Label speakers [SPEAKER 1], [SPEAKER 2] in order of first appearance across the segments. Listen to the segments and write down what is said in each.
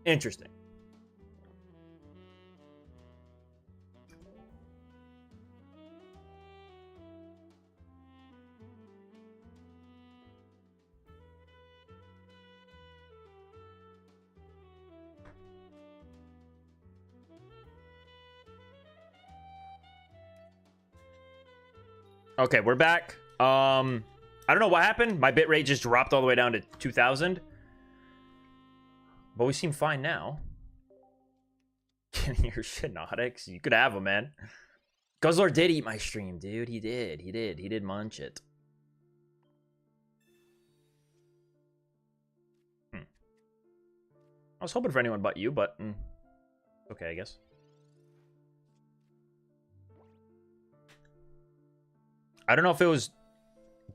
[SPEAKER 1] Interesting. Okay, we're back. I don't know what happened. My bitrate just dropped all the way down to 2,000. But we seem fine now. Getting your shit, Nautix. You could have him, man. Guzzlord did eat my stream, dude. He did. He did munch it. I was hoping for anyone but you, but... okay, I guess. I don't know if it was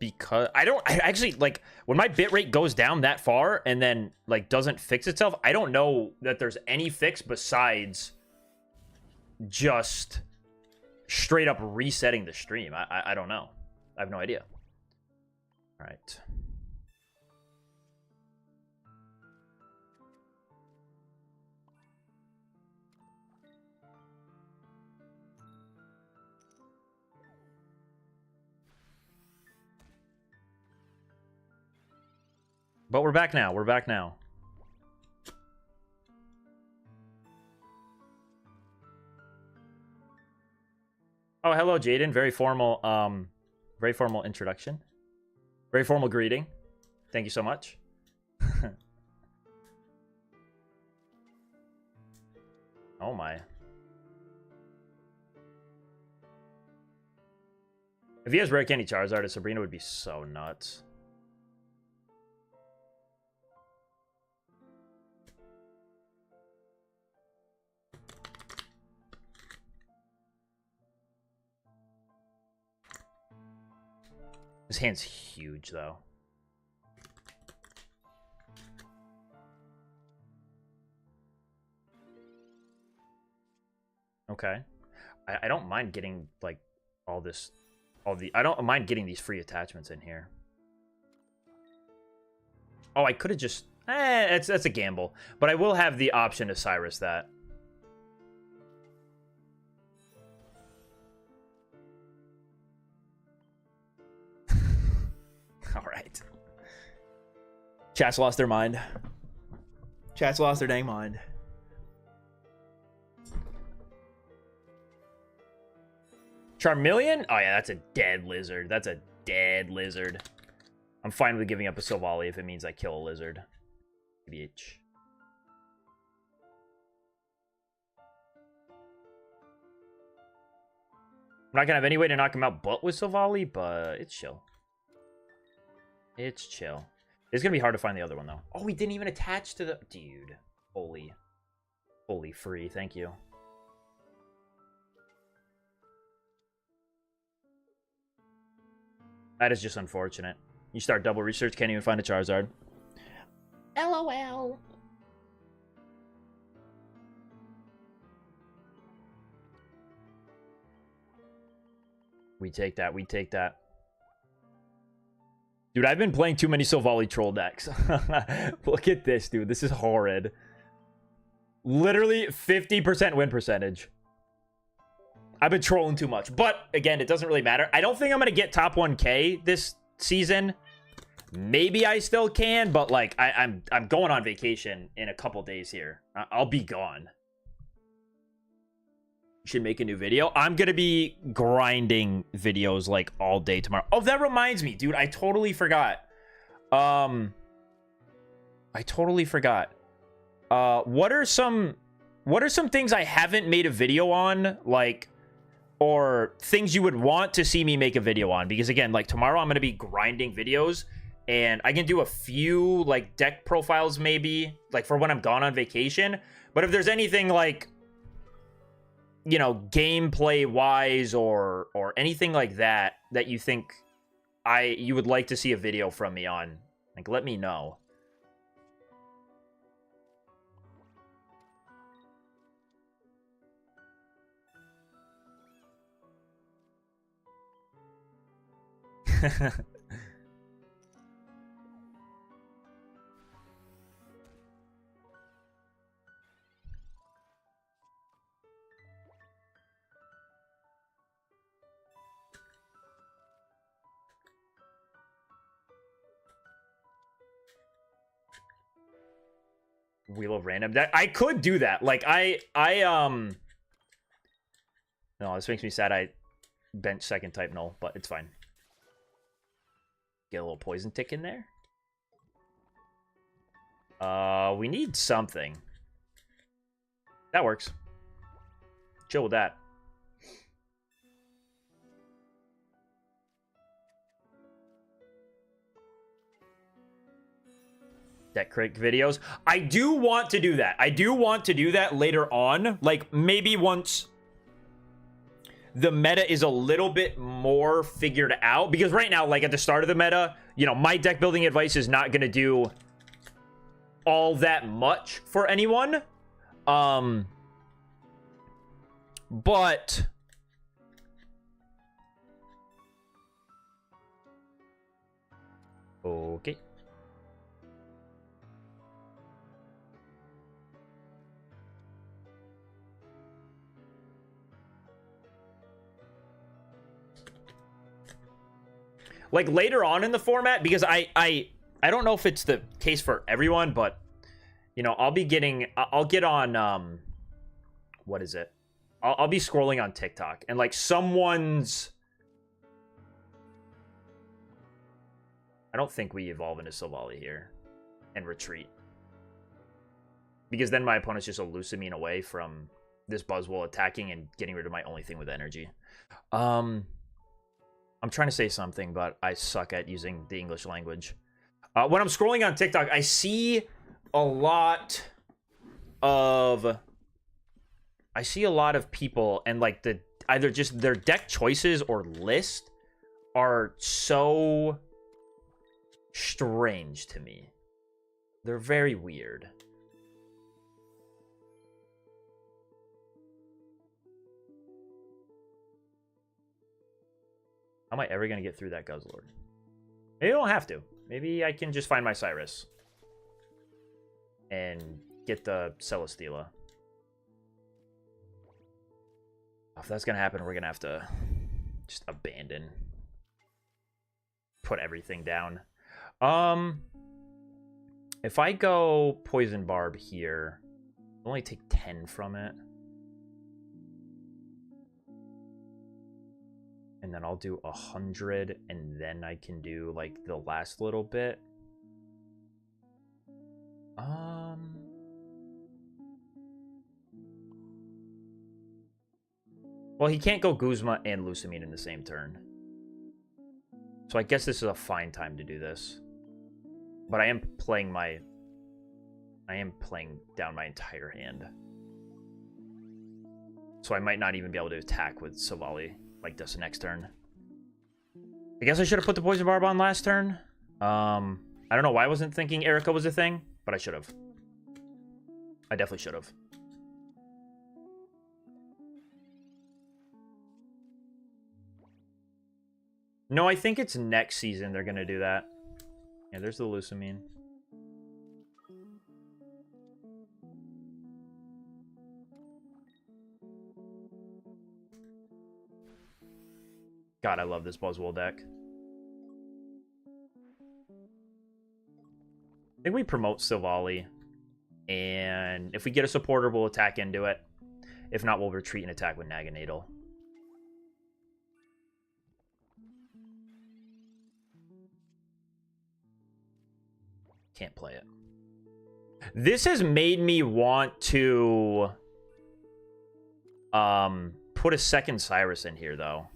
[SPEAKER 1] because I actually like when my bitrate goes down that far and then like doesn't fix itself. I don't know that there's any fix besides just straight up resetting the stream. I don't know. I have no idea. All right. But we're back now. We're back now. Oh, hello, Jaden. Very formal introduction. Very formal greeting. Thank you so much. Oh my. If he has Rare Candy Charizard, Sabrina would be so nuts. His hand's huge, though. Okay. I don't mind getting, like, I don't mind getting these free attachments in here. Oh, I could have just... that's a gamble. But I will have the option to Cyrus that. Alright. Chat's lost their mind. Chat's lost their dang mind. Charmeleon? Oh yeah, that's a dead lizard. That's a dead lizard. I'm fine with giving up a Silvally if it means I kill a lizard. Bitch. I'm not gonna have any way to knock him out but with Silvally, but it's chill. It's chill. It's gonna be hard to find the other one, though. Oh, he didn't even attach to the... Dude. Holy free. Thank you. That is just unfortunate. You start double research, can't even find a Charizard. LOL. We take that. We take that. Dude, I've been playing too many Silvally troll decks. Look at this, dude. This is horrid. Literally 50% win percentage. I've been trolling too much. But, again, it doesn't really matter. I don't think I'm going to get top 1K this season. Maybe I still can, but, like, I'm going on vacation in a couple days here. I'll be gone. Should make a new video. I'm gonna be grinding videos like all day tomorrow. Oh, that reminds me, dude. I totally forgot. What are some things I haven't made a video on, like, or things you would want to see me make a video on? Because again, like, tomorrow I'm gonna be grinding videos, and I can do a few like deck profiles maybe, like for when I'm gone on vacation. But if there's anything like, you know, gameplay wise or anything like that that you think you would like to see a video from me on, like, let me know. Wheel of Random. That I could do that. Like no, this makes me sad. I bench second type null, but it's fine. Get a little poison tick in there. We need something. That works. Chill with that. Deck critic videos. I do want to do that. I do want to do that later on. Like, maybe once the meta is a little bit more figured out. Because right now, like, at the start of the meta, you know, my deck building advice is not going to do all that much for anyone. But okay. Like later on in the format, because I don't know if it's the case for everyone, but you know, I'll get on what is it? I'll be scrolling on TikTok and like someone's, I don't think we evolve into Silvally here and retreat, because then my opponent's just elucimine away from this Buzzwole attacking and getting rid of my only thing with energy. I'm trying to say something, but I suck at using the English language. When I'm scrolling on TikTok, I see a lot of people, and like either just their deck choices or list are so strange to me. They're very weird. How am I ever going to get through that Guzzlord? Maybe I don't have to. Maybe I can just find my Cyrus and get the Celesteela. If that's going to happen, we're going to have to just abandon. Put everything down. If I go Poison Barb here, I'll only take 10 from it. And then I'll do 100, and then I can do like the last little bit. Well, he can't go Guzma and Lucamine in the same turn. So I guess this is a fine time to do this. But I am playing down my entire hand. So I might not even be able to attack with Silvally like this next turn. I guess I should have put the Poison Barb on last turn. I don't know why I wasn't thinking Erica was a thing, but I should have. I definitely should have. No, I think it's next season they're going to do that. Yeah, there's the Lucamine. God, I love this Buzzwole deck. I think we promote Silvally. And if we get a supporter, we'll attack into it. If not, we'll retreat and attack with Naganadel. Can't play it. This has made me want to put a second Cyrus in here, though.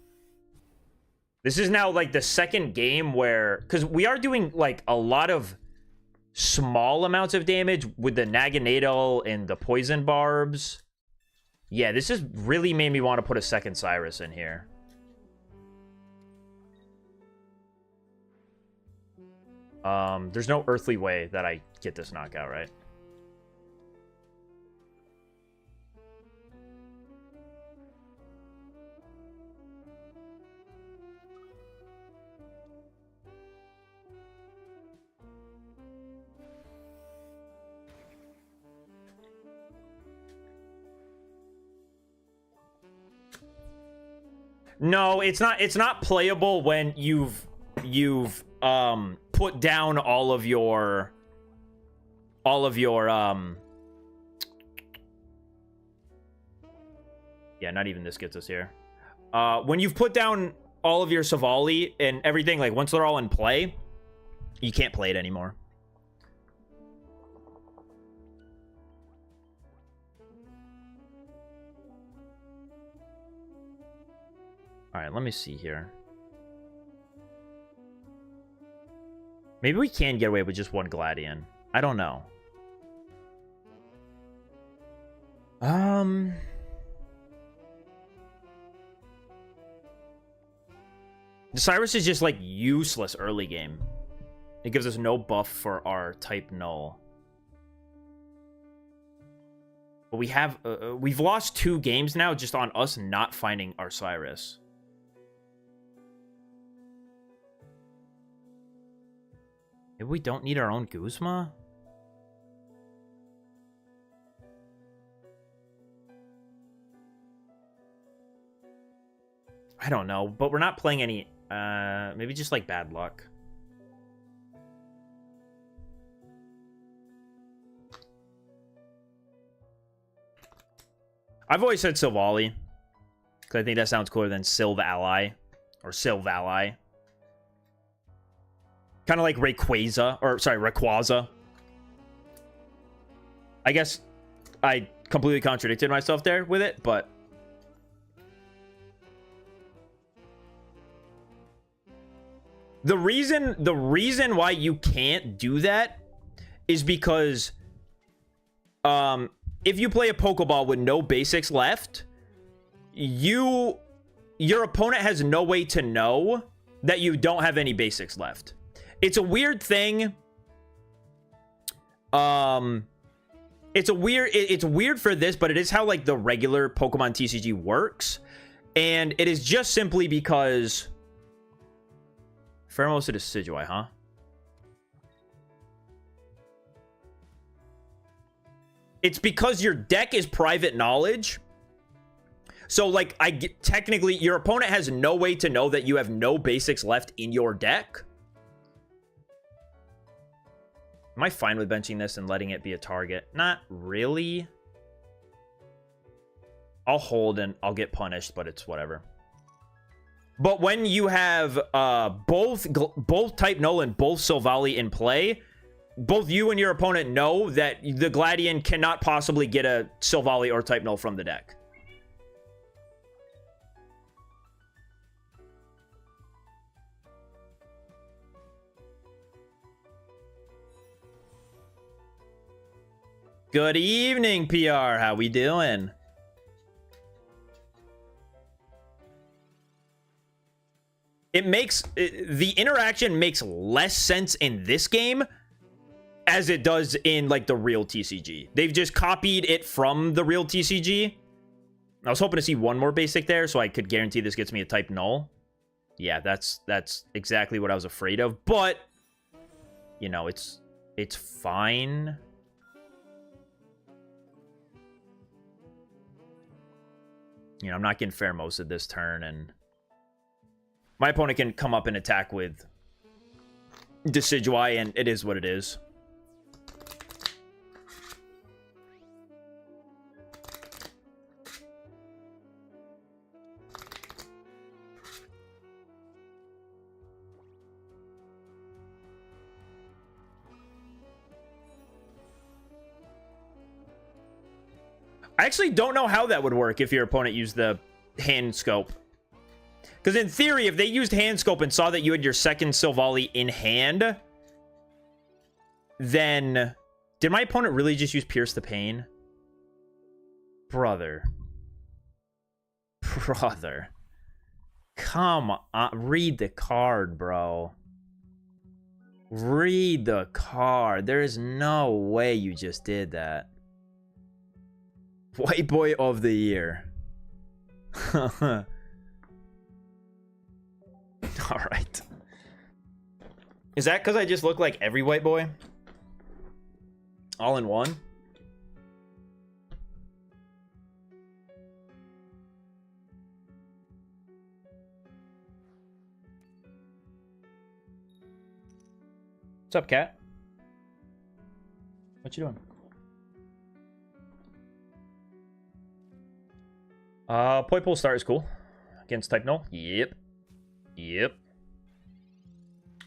[SPEAKER 1] This is now like the second game where, because we are doing like a lot of small amounts of damage with the Naganadel and the Poison Barbs. Yeah, this has really made me want to put a second Cyrus in here. There's no earthly way that I get this knockout, right? No, it's not playable when you've put down all of your all of your yeah, not even this gets us here. When you've put down all of your Silvally and everything, like once they're all in play, you can't play it anymore. All right, let me see here. Maybe we can get away with just one Gladian. I don't know. The Cyrus is just like useless early game. It gives us no buff for our type null. But we have we've lost 2 games now just on us not finding our Cyrus. Maybe we don't need our own Guzma? I don't know, but we're not playing any... maybe just, like, bad luck. I've always said Silvally, because I think that sounds cooler than Silvally, or Silvally. Kind of like Rayquaza, or sorry, Rayquaza. I guess I completely contradicted myself there with it, but... The reason why you can't do that is because if you play a Pokeball with no basics left, your opponent has no way to know that you don't have any basics left. It's a weird thing. It's weird for this, but it is how like the regular Pokemon TCG works, and it is just simply because Pheromosa Decidueye, huh? It's because your deck is private knowledge. So, like, technically, your opponent has no way to know that you have no basics left in your deck. Am I fine with benching this and letting it be a target? Not really. I'll hold and I'll get punished, but it's whatever. But when you have both Type Null and both Silvally in play, both you and your opponent know that the Gladian cannot possibly get a Silvally or Type Null from the deck. Good evening, PR. How we doing? The interaction makes less sense in this game as it does in like the real TCG. They've just copied it from the real TCG. I was hoping to see one more basic there so I could guarantee this gets me a Type Null. Yeah, that's exactly what I was afraid of, but you know, it's fine. You know, I'm not getting Pheromosa this turn, and my opponent can come up and attack with Decidueye, and it is what it is. I actually don't know how that would work if your opponent used the hand scope. Because in theory, if they used hand scope and saw that you had your second Silvally in hand, then... Did my opponent really just use Pierce the Pain? Brother. Brother. Come on. Read the card, bro. Read the card. There is no way you just did that. White Boy of the Year. Alright. Is that because I just look like every white boy? All in one? What's up, cat? What you doing? Poipole start is cool. Against type null. Yep. Yep.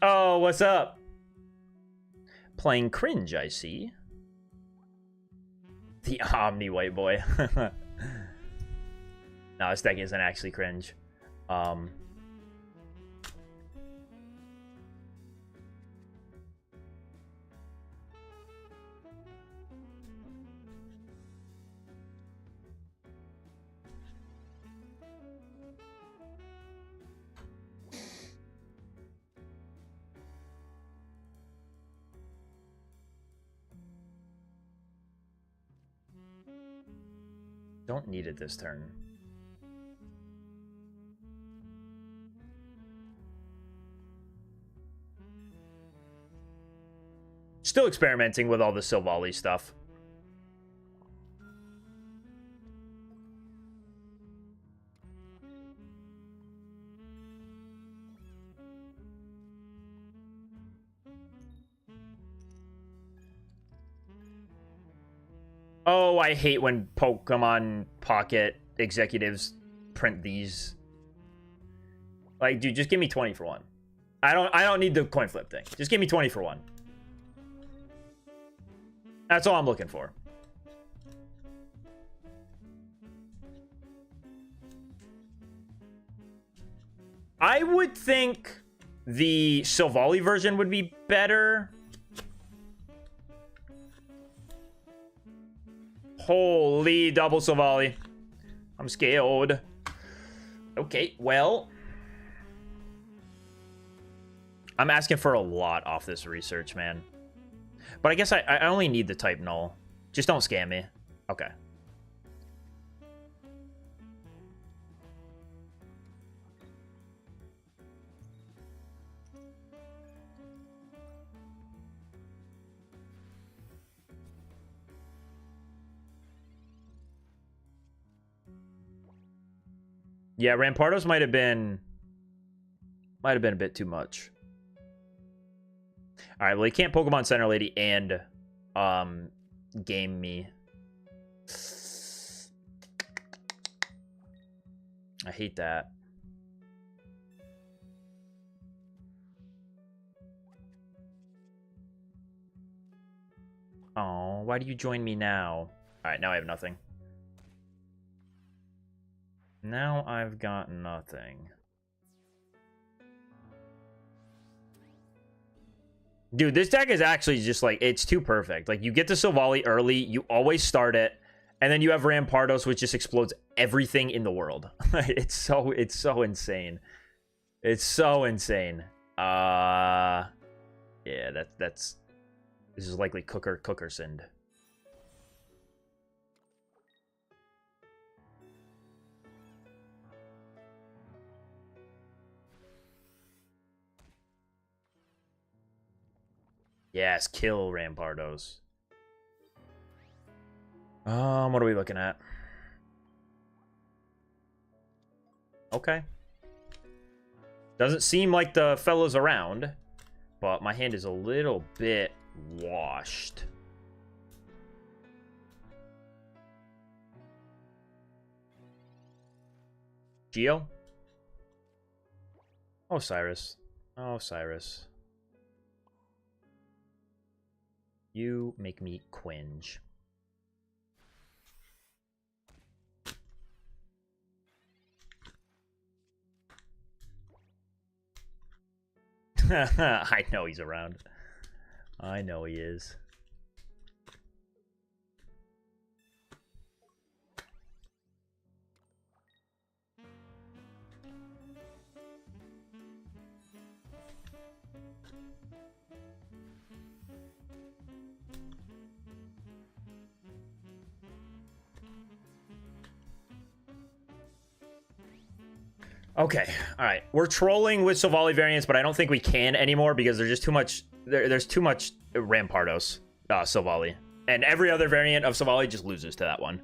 [SPEAKER 1] Oh, what's up? Playing cringe, I see. The Omni white boy. No, this deck isn't actually cringe. Don't need it this turn. Still experimenting with all the Silvally stuff. Oh, I hate when Pokemon Pocket executives print these. Like, dude, just give me 20 for one. I don't need the coin flip thing. Just give me 20 for one. That's all I'm looking for. I would think the Silvally version would be better. Holy double Silvally. I'm scared. Okay, well. I'm asking for a lot off this research, man. But I guess I only need the type null. Just don't scam me. Okay. Yeah, Rampardos might have been a bit too much. All right, well, he can't Pokemon Center Lady and game me. I hate that. Oh, why do you join me now? All right, now I have nothing. Now I've got nothing. Dude, this deck is actually just like, it's too perfect. Like, you get the Silvally early, you always start it, and then you have Rampardos, which just explodes everything in the world. It's so insane. It's so insane. Yeah, this is likely Cookersend. Yes, kill Rampardos. What are we looking at? Okay. Doesn't seem like the fella's around, but my hand is a little bit washed. Geo? Oh, Cyrus. Oh, Cyrus. You make me cringe. I know he's around. I know he is. Okay, all right. We're trolling with Silvally variants, but I don't think we can anymore because there's just too much. There's too much Rampardos Silvally, and every other variant of Silvally just loses to that one.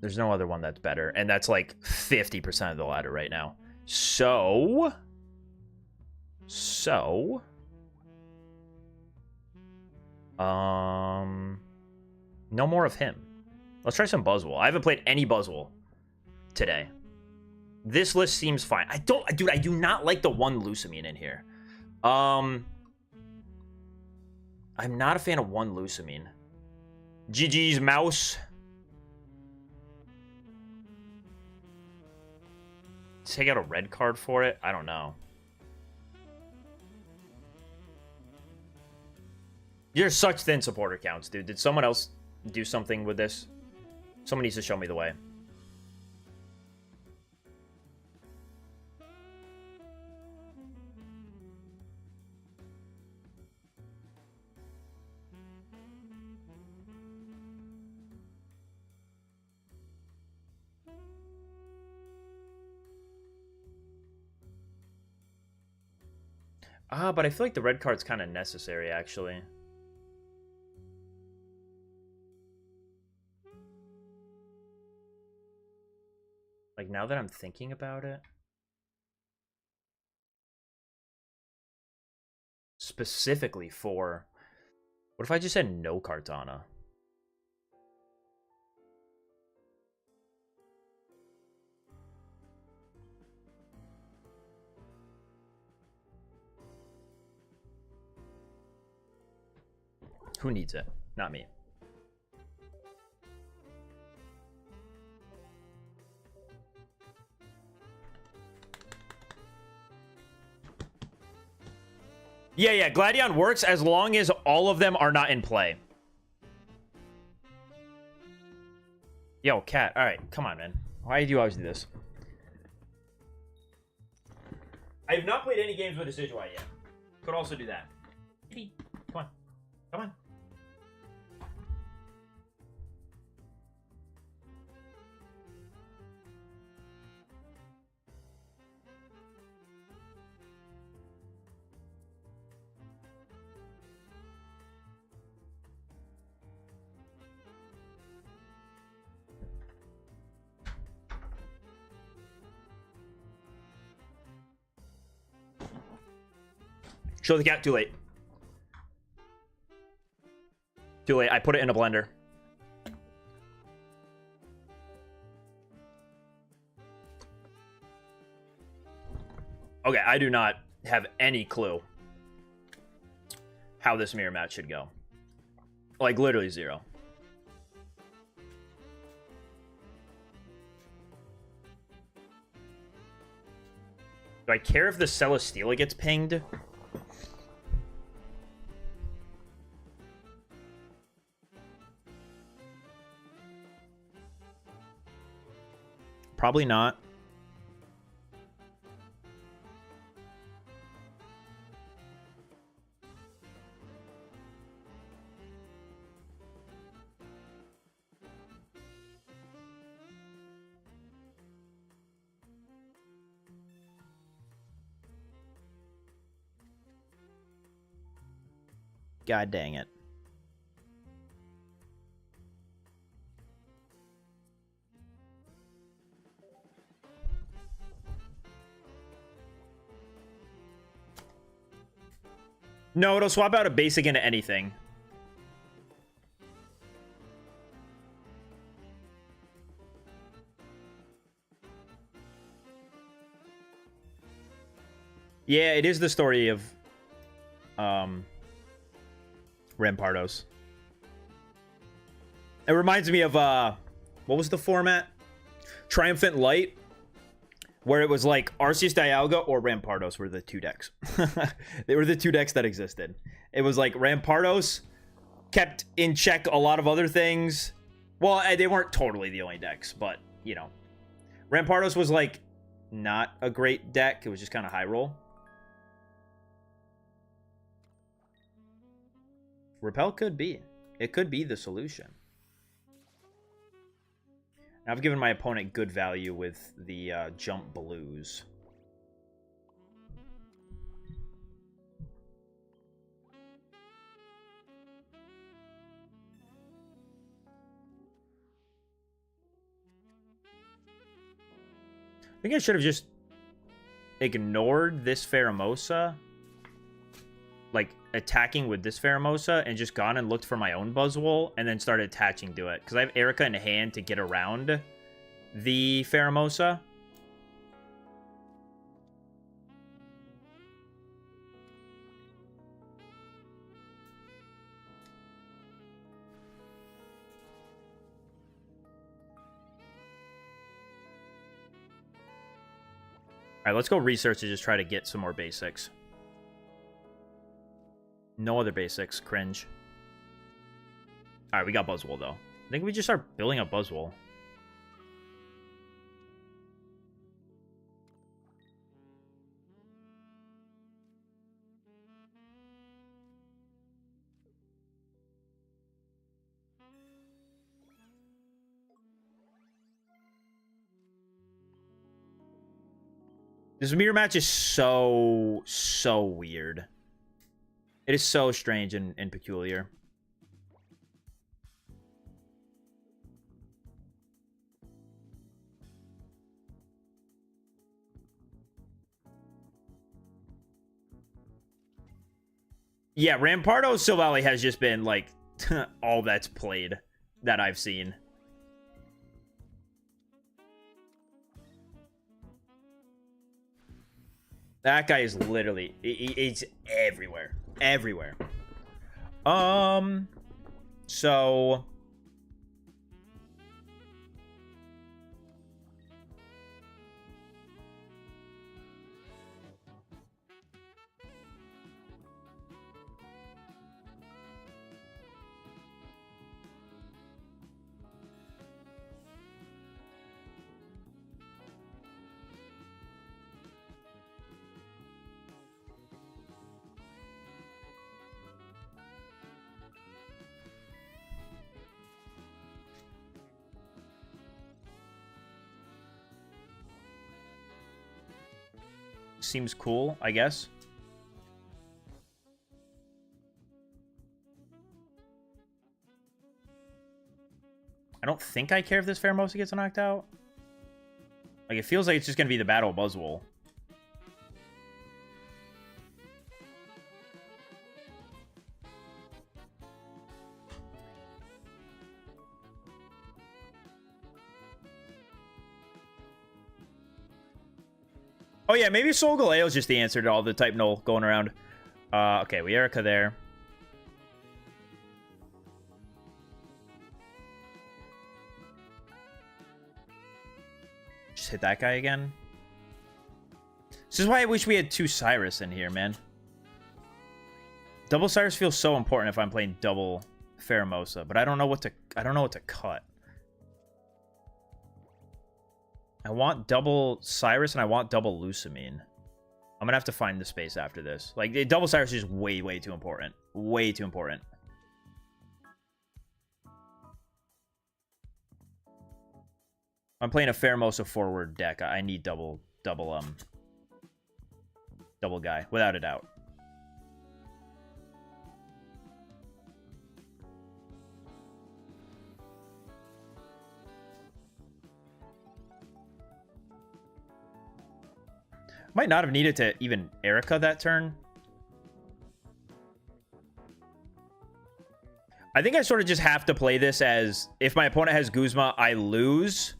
[SPEAKER 1] There's no other one that's better, and that's like 50% of the ladder right now. So No more of him. Let's try some Buzzwole. I haven't played any Buzzwole today. This list seems fine. Dude, I do not like the one Lusamine in here. I'm not a fan of one Lusamine. GG's mouse. Take out a red card for it? I don't know. You're such thin supporter counts, dude. Did someone else do something with this? Someone needs to show me the way. But I feel like the red card's kind of necessary, actually. Like, now that I'm thinking about it. Specifically for... What if I just said no Kartana? Who needs it? Not me. Yeah, Gladion works as long as all of them are not in play. Yo, cat. All right, come on, man. Why do you always do this? I have not played any games with Decidueye yet. Could also do that. Come on. Come on. Show the cat. Too late. Too late. I put it in a blender. Okay, I do not have any clue how this mirror match should go. Like, literally zero. Do I care if the Celesteela gets pinged? Probably not. God dang it. No, it'll swap out a basic into anything. Yeah, it is the story of Rampardos. It reminds me of what was the format? Triumphant Light, where it was like Arceus Dialga or Rampardos were the two decks. They were the two decks that existed. It was like Rampardos kept in check a lot of other things. Well, they weren't totally the only decks, but, you know. Rampardos was like not a great deck. It was just kind of high roll. Repel could be. It could be the solution. I've given my opponent good value with the jump blues. I think I should have just ignored this Pheromosa. Like, attacking with this Pheromosa and just gone and looked for my own Buzzwole and then started attaching to it. Because I have Erica in hand to get around the Pheromosa. All right, let's go research to just try to get some more basics. No other basics. Cringe. All right, we got Buzzwole, though. I think we just start building up Buzzwole. This mirror match is so weird. It is so strange and peculiar. Yeah, Rampardo Silvally has just been, like, all that's played that I've seen. That guy is literally... It's everywhere. Everywhere. So... seems cool, I guess. I don't think I care if this Pheromosa gets knocked out. Like, it feels like it's just going to be the Battle of Buzzwole. Oh, yeah, maybe Solgaleo is just the answer to all the type null going around. Okay, we Erica there. Just hit that guy again. This is why I wish we had two Cyrus in here, man. Double Cyrus feels so important if I'm playing double Pheromosa, but I don't know what to cut. I want double Cyrus and I want double Lusamine. I'm gonna have to find the space after this. Like, double Cyrus is way too important. Way too important. I'm playing a Pheromosa forward deck. I need double guy, without a doubt. Might not have needed to even Erica that turn. I think I sort of just have to play this as, if my opponent has Guzma, I lose.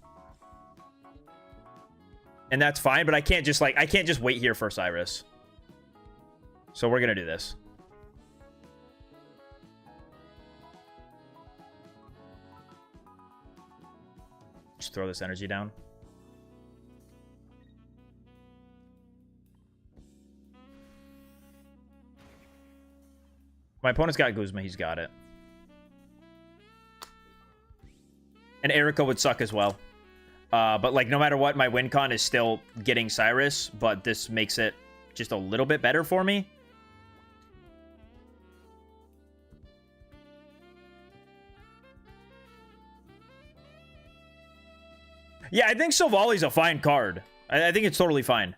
[SPEAKER 1] And that's fine, but I can't just, like, I can't just wait here for Cyrus. So we're gonna do this. Just throw this energy down. My opponent's got Guzma. He's got it. And Erica would suck as well. But, like, no matter what, my win con is still getting Cyrus. But this makes it just a little bit better for me. Yeah, I think Silvally's a fine card. I think it's totally fine.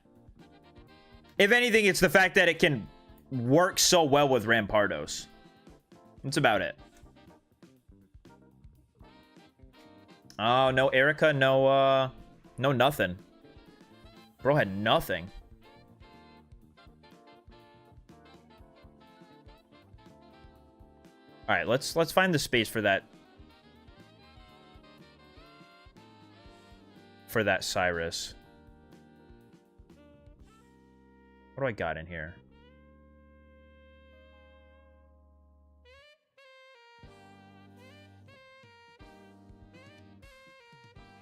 [SPEAKER 1] If anything, it's the fact that it can work so well with Rampardos. That's about it. Oh, no Erica, no nothing. Bro had nothing. All right, let's find the space for that. For that Cyrus. What do I got in here?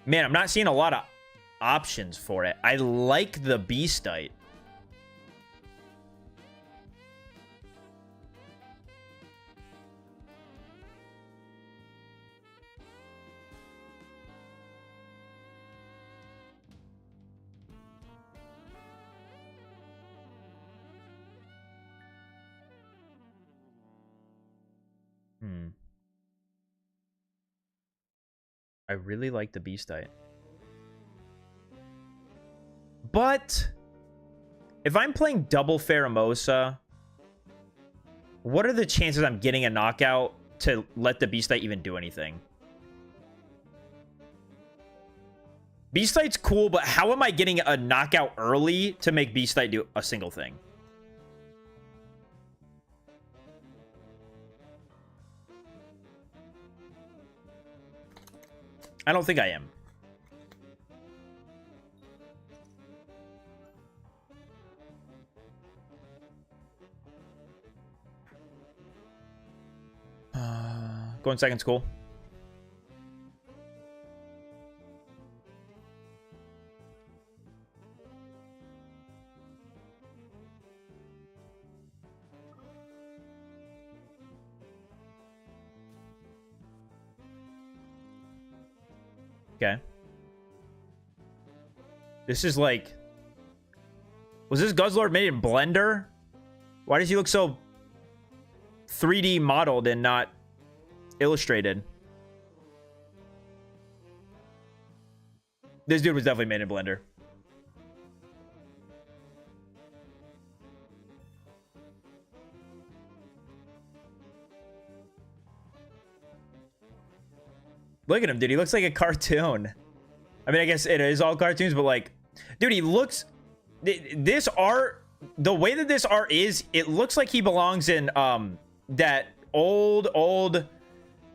[SPEAKER 1] Man, I'm not seeing a lot of options for it. I like the Beastite. I really like the Beastite. But if I'm playing double Pheromosa, what are the chances I'm getting a knockout to let the Beastite even do anything? Beastite's cool, but how am I getting a knockout early to make Beastite do a single thing? I don't think I am. Going second's cool. Okay. This is like... Was this Guzzlord made in Blender? Why does he look so 3D modeled and not illustrated? This dude was definitely made in Blender. Look at him, dude. He looks like a cartoon. I mean, I guess it is all cartoons, but like, dude, he looks... This art, the way that this art is, it looks like he belongs in that old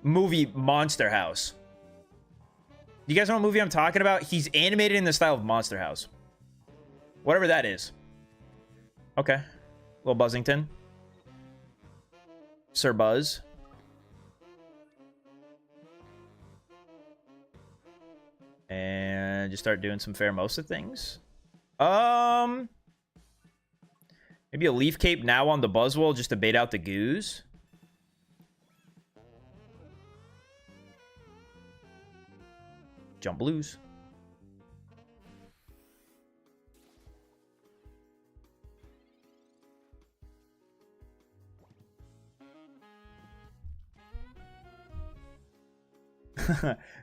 [SPEAKER 1] movie Monster House. You guys know what movie I'm talking about? He's animated in the style of Monster House. Whatever that is. Okay. Little Buzzington. Sir Buzz. And just start doing some Pheromosa things. Maybe a Leaf Cape now on the Buzzwole just to bait out the Goose. Jump Blues.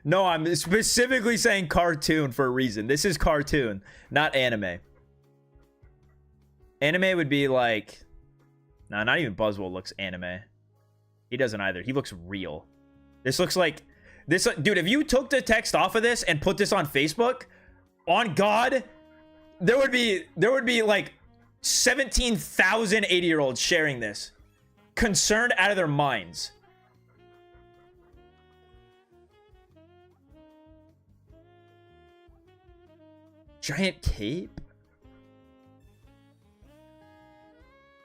[SPEAKER 1] No, I'm specifically saying cartoon for a reason. This is cartoon, not anime. Anime would be like... Nah, not even Buzzwole looks anime. He doesn't either. He looks real. This looks like... This, dude, if you took the text off of this and put this on Facebook, on God, there would be like 17,000 80-year-olds sharing this. Concerned out of their minds. Giant cape?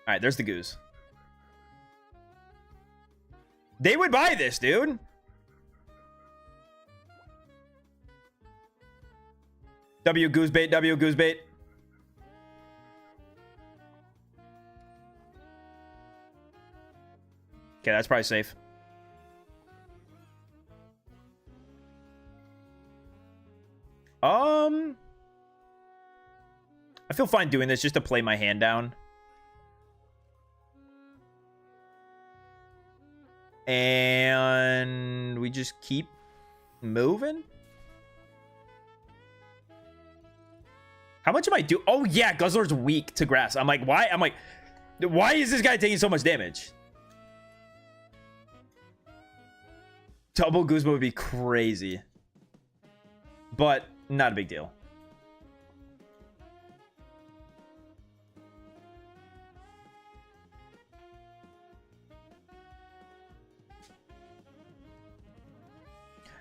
[SPEAKER 1] Alright, there's the Goose. They would buy this, dude. W Goose bait, W Goose bait. Okay, that's probably safe. I feel fine doing this just to play my hand down. And we just keep moving. How much am I do? Oh yeah, Guzzlord's weak to grass. I'm like, why? Why is this guy taking so much damage? Double Guzma would be crazy. But not a big deal.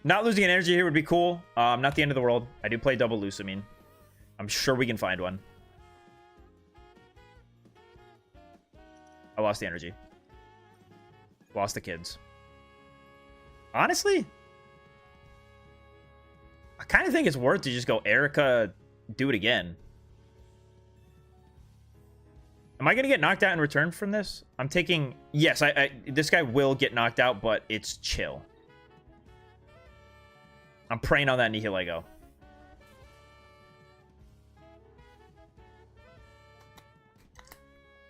[SPEAKER 1] Not losing an energy here would be cool. Not the end of the world. I do play double Lusamine. I'm sure we can find one. I lost the energy. Lost the kids. Honestly, I kind of think it's worth to just go Erica, do it again. Am I going to get knocked out in return from this? I'm taking... Yes, this guy will get knocked out, but it's chill. I'm praying on that Nihilego.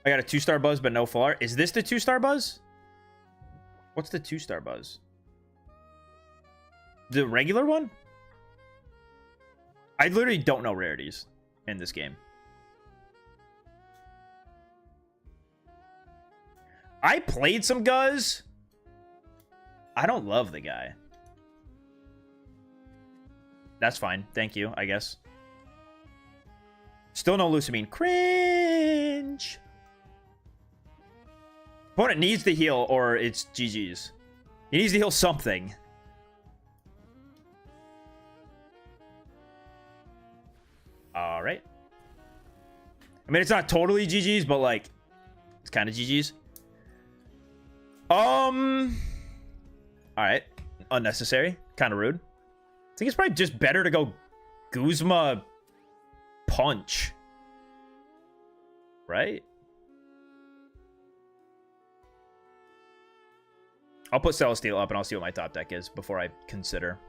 [SPEAKER 1] I got a 2-star buzz, but no full art. Is this the 2-star buzz? What's the 2-star buzz? The regular one? I literally don't know rarities in this game. I played some Guzz. I don't love the guy. That's fine. Thank you, I guess. Still no Lusamine. Cringe. Opponent needs to heal or it's GG's. He needs to heal something. Alright. I mean, it's not totally GG's, but like, it's kind of GG's. Alright. Unnecessary. Kind of rude. I think it's probably just better to go Guzma Punch. Right? I'll put Celesteal up and I'll see what my top deck is before I consider.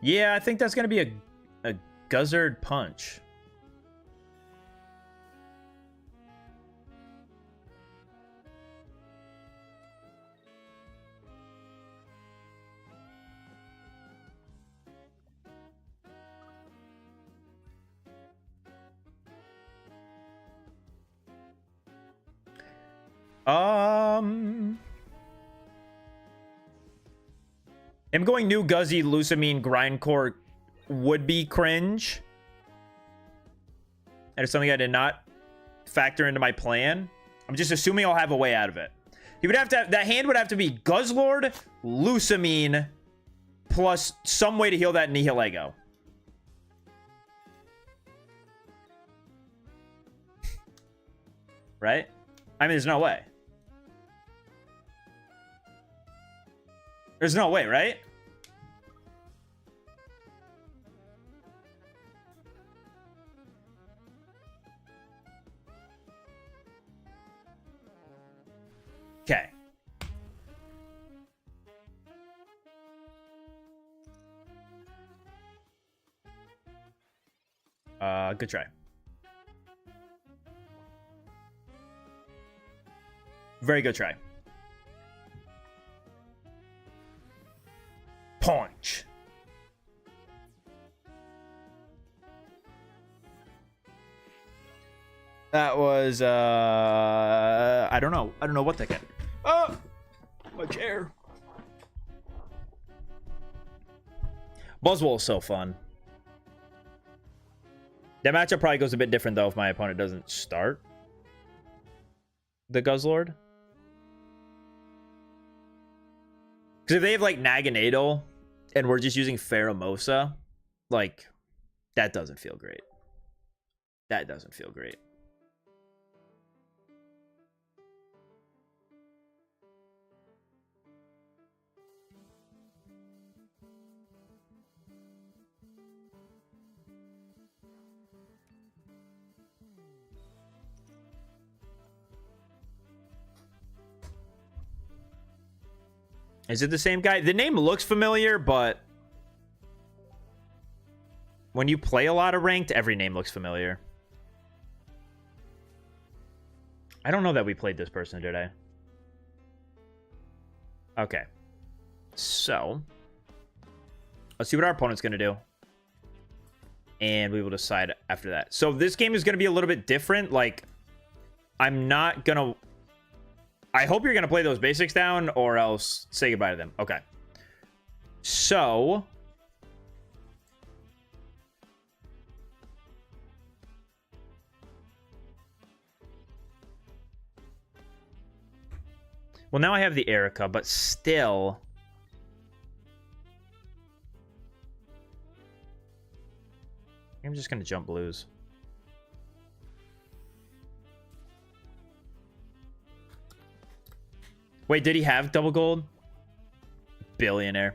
[SPEAKER 1] Yeah, I think that's going to be a Guzzlord Punch. I'm going new Guzzy Lusamine Grindcore would be cringe. And it's something I did not factor into my plan. I'm just assuming I'll have a way out of it. He would have to have, that hand would have to be Guzzlord, Lusamine, plus some way to heal that Nihilego. Right? I mean, there's no way. There's no way, right? Okay. Good try. Very good try. Punch. That was I don't know. I don't know what that got. Oh, my chair. Buzzwole is so fun. That matchup probably goes a bit different though if my opponent doesn't start the Guzzlord. Because if they have like Naganadel and we're just using Pheromosa, like, that doesn't feel great. That doesn't feel great. Is it the same guy? The name looks familiar, but when you play a lot of ranked, every name looks familiar. I don't know that we played this person, did I? Okay. So, let's see what our opponent's going to do. And we will decide after that. So this game is going to be a little bit different. Like, I'm not going to... I hope you're going to play those basics down or else say goodbye to them. Okay. So... Well, now I have the Erica, but still... I'm just going to jump blues. Wait, did he have double gold? Billionaire.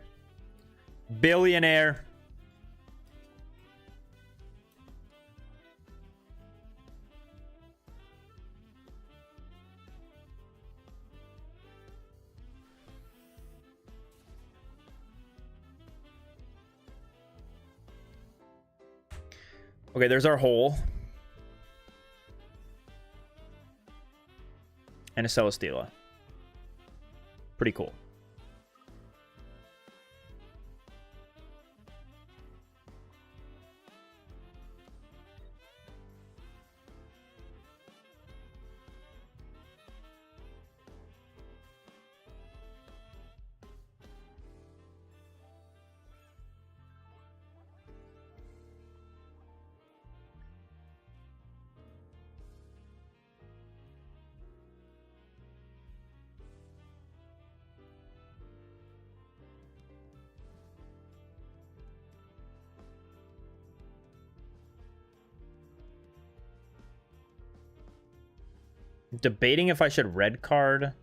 [SPEAKER 1] Billionaire. Okay, there's our hole. And a Celesteela. Pretty cool. Debating if I should red card.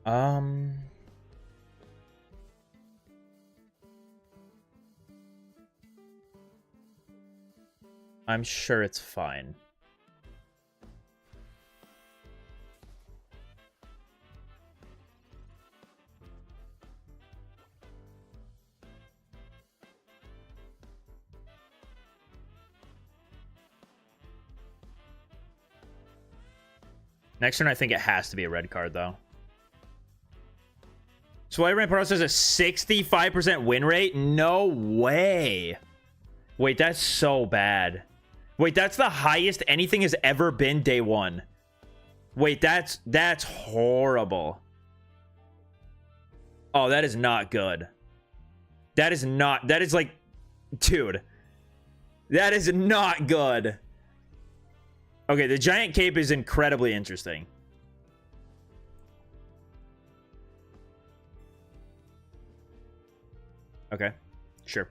[SPEAKER 1] I'm sure it's fine. Next turn, I think it has to be a red card, though. Swayran Pro says a 65% win rate? No way. Wait, that's so bad. Wait, that's the highest anything has ever been day one. Wait, that's horrible. Oh, that is not good. That is like, dude. That is not good. Okay, the giant cape is incredibly interesting. Okay, sure.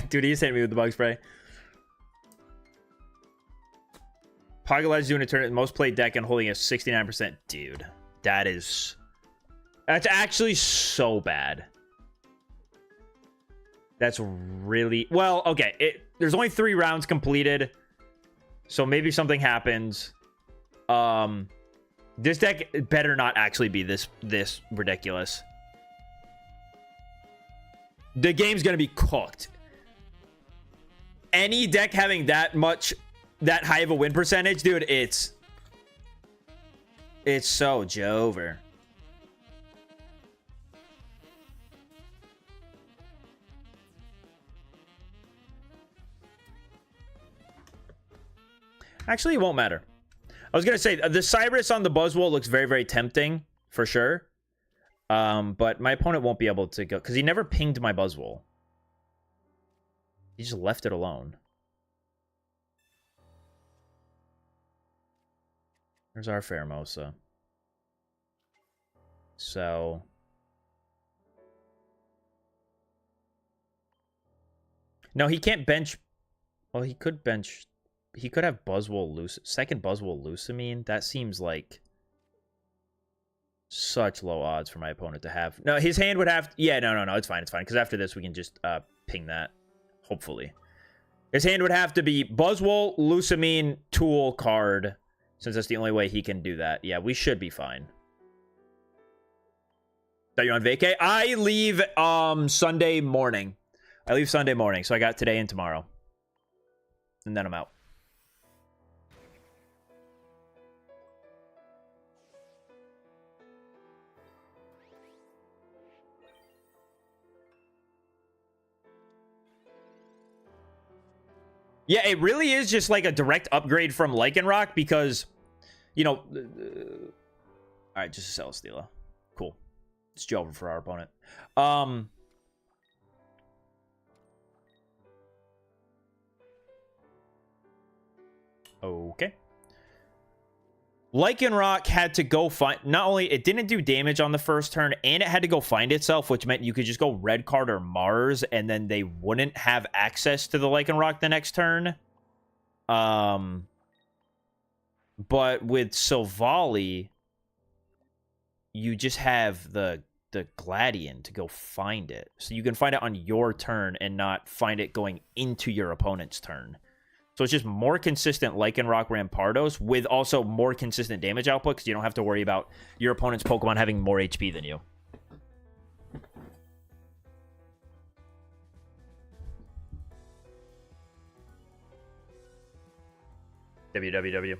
[SPEAKER 1] Dude, he just hit me with the bug spray. Poggle doing a turn most played deck and holding a 69%. Dude, that's actually so bad. That's really well. Okay, there's only 3 rounds completed, so maybe something happens. This deck better not actually be this ridiculous. The game's gonna be cooked. Any deck having that high of a win percentage, dude, it's so Jover. Actually, it won't matter. I was gonna say the Cyrus on the Buzzwole looks very, very tempting for sure. But my opponent won't be able to go because he never pinged my Buzzwole. He just left it alone. There's our Pheromosa. So no, he can't bench. Well, he could bench. He could have Buzzwole loose. Second Buzzwole Lucamine. That seems like such low odds for my opponent to have. No, his hand would have... Yeah, no. It's fine. It's fine. Because after this, we can just ping that. Hopefully. His hand would have to be Buzzwole, Lusamine, Tool card, since that's the only way he can do that. Yeah, we should be fine. Are you on vacay? I leave Sunday morning. I leave Sunday morning, so I got today and tomorrow. And then I'm out. Yeah, it really is just like a direct upgrade from Lycanroc because, you know... all right, just a Celesteela. Cool. It's Jover for our opponent. Okay. Lycanroc had to go find... Not only it didn't do damage on the first turn, and it had to go find itself, which meant you could just go red card or Mars, and then they wouldn't have access to the Lycanroc the next turn. But with Silvally, you just have the Gladion to go find it. So you can find it on your turn and not find it going into your opponent's turn. So it's just more consistent Lycanroc Rampardos with also more consistent damage output because you don't have to worry about your opponent's Pokemon having more HP than you. WWW.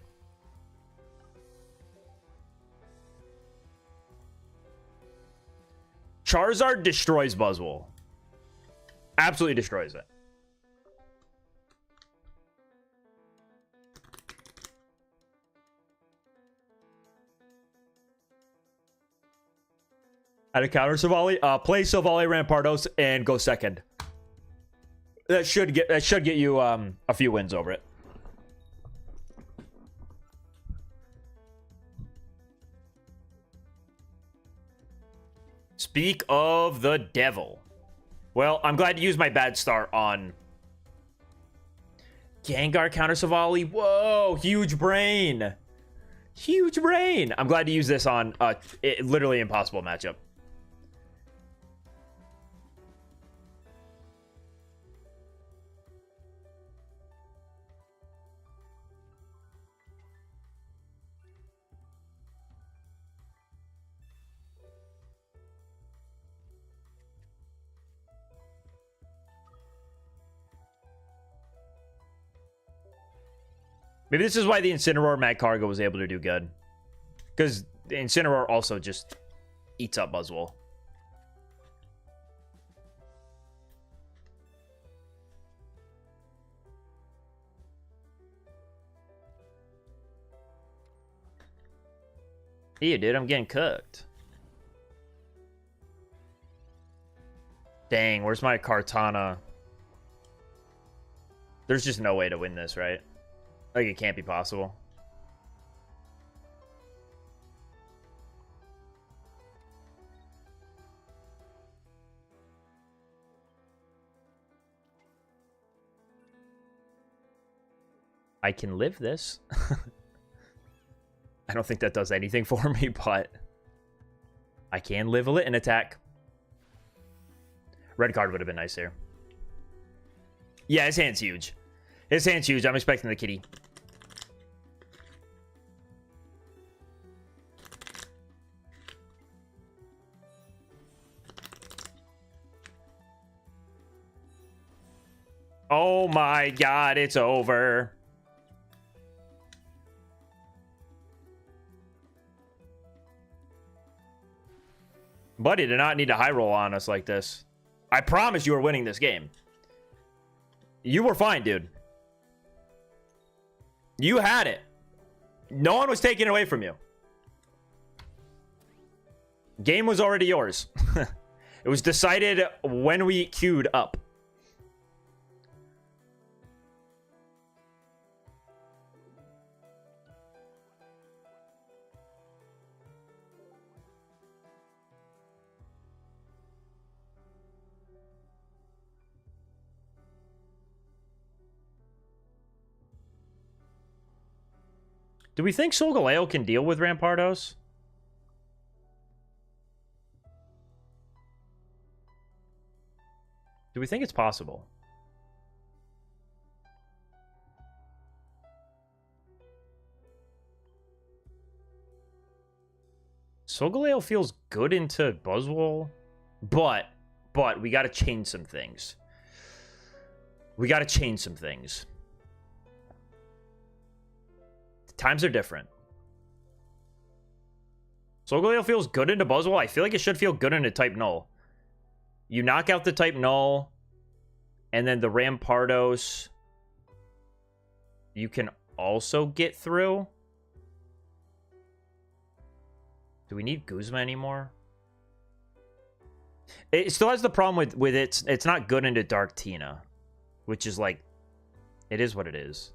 [SPEAKER 1] Charizard destroys Buzzwole. Absolutely destroys it. How to counter Silvally? Play Silvally Rampardos and go second. That should get you a few wins over it. Speak of the devil. Well, I'm glad to use my bad start on Gengar counter Silvally. Whoa, huge brain. Huge brain. I'm glad to use this on literally impossible matchup. Maybe this is why the Incineroar Magcargo was able to do good. Because the Incineroar also just eats up Buzzwole. Hey, dude, I'm getting cooked. Dang, where's my Kartana? There's just no way to win this, right? Like, it can't be possible. I can live this. I don't think that does anything for me, but I can live a Litten attack. Red card would have been nice here. Yeah, his hand's huge. His hand's huge. I'm expecting the kitty. Oh my god, it's over. Buddy did not need to high roll on us like this. I promise you were winning this game. You were fine, dude. You had it. No one was taking it away from you. Game was already yours. It was decided when we queued up. Do we think Solgaleo can deal with Rampardos? Do we think it's possible? Solgaleo feels good into Buzzwole, but we got to change some things. We got to change some things. The times are different. Solgaleo feels good into Buzzwole. I feel like it should feel good into type Null. You knock out the type Null, and then the Rampardos you can also get through. Do we need Guzma anymore? It still has the problem with it's not good into Dark Tina, which is like, it is what it is.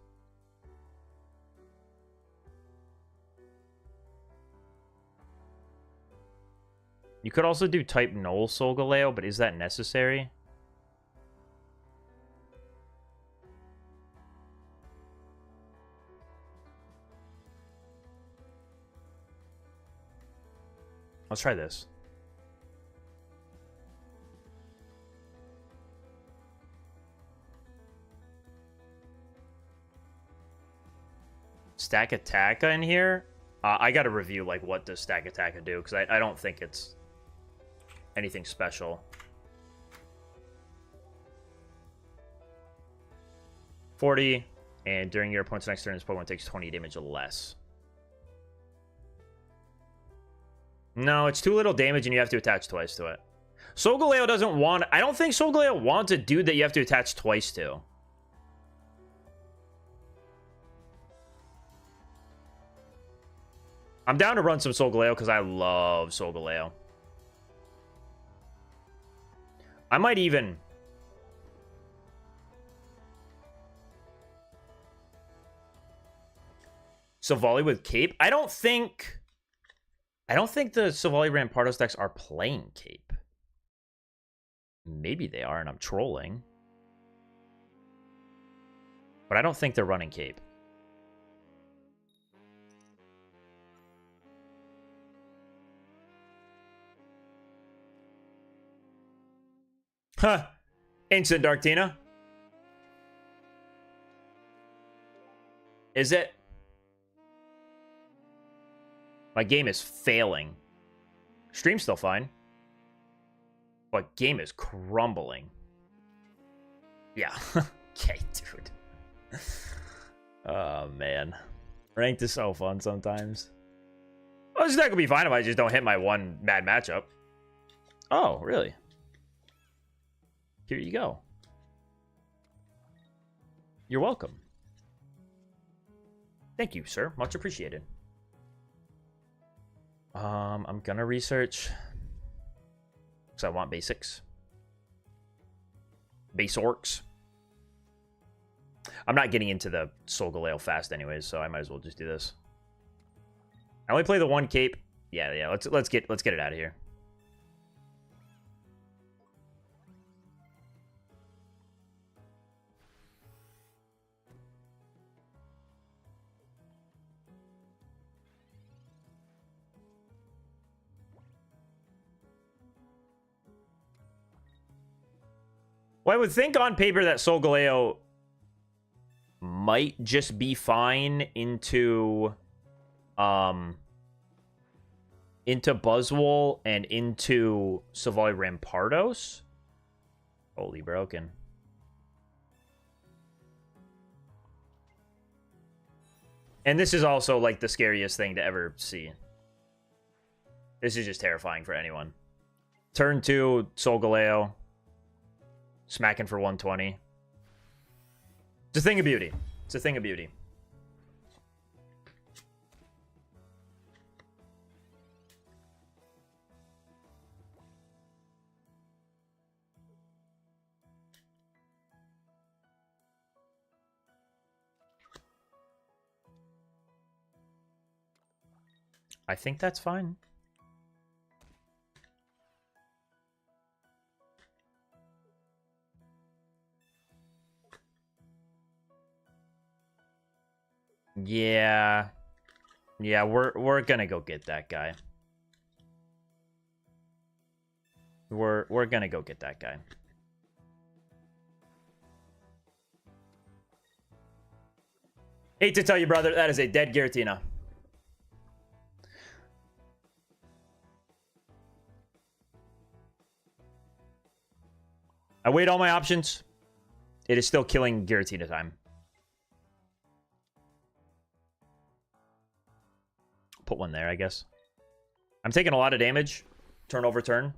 [SPEAKER 1] You could also do type Null Solgaleo, but is that necessary? Let's try this. Stack Attacka in here? I gotta review, like, what does Stack Attacka do, because I don't think it's anything special. 40, and during your opponent's next turn, this Pokemon takes 20 damage or less. No, it's too little damage and you have to attach twice to it. Solgaleo doesn't want... I don't think Solgaleo wants a dude that you have to attach twice to. I'm down to run some Solgaleo because I love Solgaleo. I might even... Silvally with Cape? I don't think the Silvally Rampardos decks are playing Cape. Maybe they are, and I'm trolling. But I don't think they're running Cape. Huh. Instant Dark Tina. Is it? My game is failing. Stream's still fine. But game is crumbling. Yeah. Okay, dude. Oh, man. Ranked is so fun sometimes. Well, this deck will be fine if I just don't hit my one bad matchup. Oh, really? Here you go. You're welcome. Thank you, sir. Much appreciated. I'm gonna research because I want basics. Base orcs. I'm not getting into the Solgaleo fast anyways, so I might as well just do this. I only play the one cape. Yeah. Let's get it out of here. Well, I would think on paper that Solgaleo might just be fine into Buzzwole and into Silvally Rampardos. Holy broken. And this is also like the scariest thing to ever see. This is just terrifying for anyone. Turn 2, Solgaleo. Smacking for 120. It's a thing of beauty. It's a thing of beauty. I think that's fine. Yeah. Yeah, we're gonna go get that guy. We're gonna go get that guy. Hate to tell you, brother, that is a dead Giratina. I weighed all my options. It is still killing Giratina time. Put one there, I guess. I'm taking a lot of damage. Turn over turn.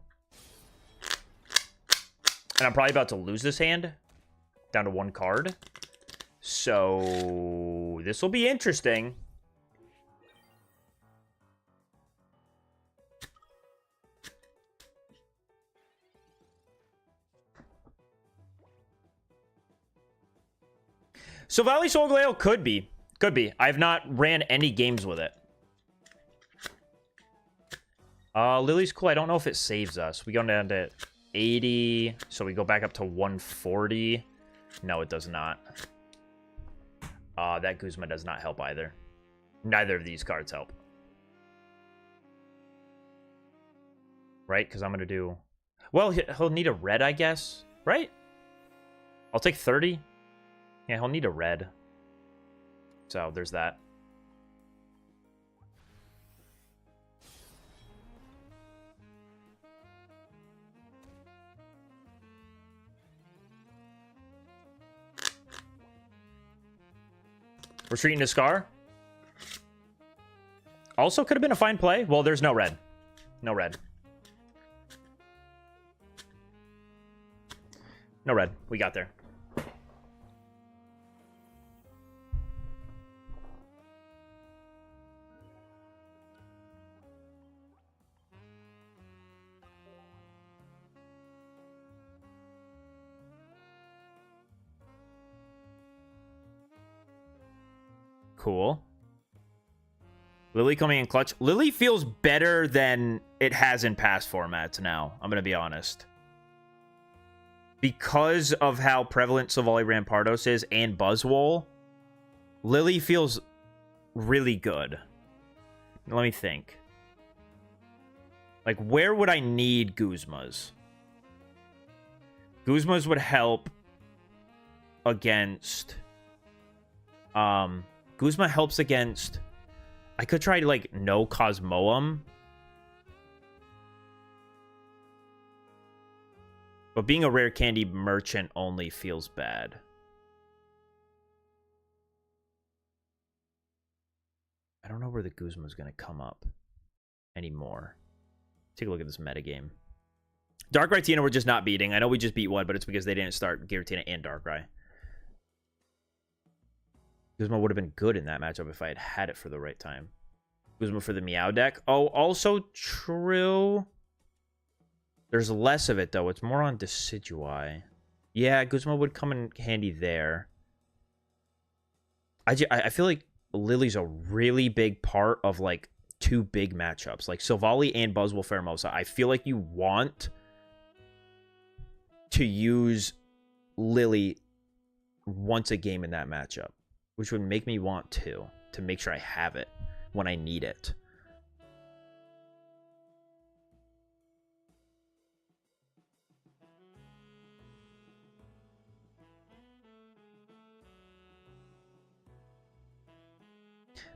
[SPEAKER 1] And I'm probably about to lose this hand. Down to one card. So this will be interesting. Silvally Solgaleo could be. Could be. I've not ran any games with it. Lily's cool. I don't know if it saves us. We go down to 80. So we go back up to 140. No, it does not. That Guzma does not help either. Neither of these cards help. Right? Because I'm going to do... Well, he'll need a red, I guess. Right? I'll take 30. Yeah, he'll need a red. So, there's that. Retreating to Scar. Also could have been a fine play. Well, there's no red. No red. No red. We got there. Cool. Lily coming in clutch. Lily feels better than it has in past formats now. I'm going to be honest. Because of how prevalent Silvally Rampardos is and Buzzwole, Lily feels really good. Let me think. Like, where would I need Guzmas? Guzmas would help against... Guzma helps against... I could try, like, no Cosmoem. But being a rare candy merchant only feels bad. I don't know where the Guzma is going to come up anymore. Take a look at this metagame. Darkrai Tina we're just not beating. I know we just beat one, but it's because they didn't start Giratina and Darkrai. Guzma would have been good in that matchup if I had had it for the right time. Guzma for the Meow deck. Oh, also true. There's less of it, though. It's more on Decidueye. Yeah, Guzma would come in handy there. I feel like Lily's a really big part of, like, two big matchups. Like, Silvally and Buzzwole Pheromosa. I feel like you want to use Lily once a game in that matchup. Which would make me want to make sure I have it when I need it.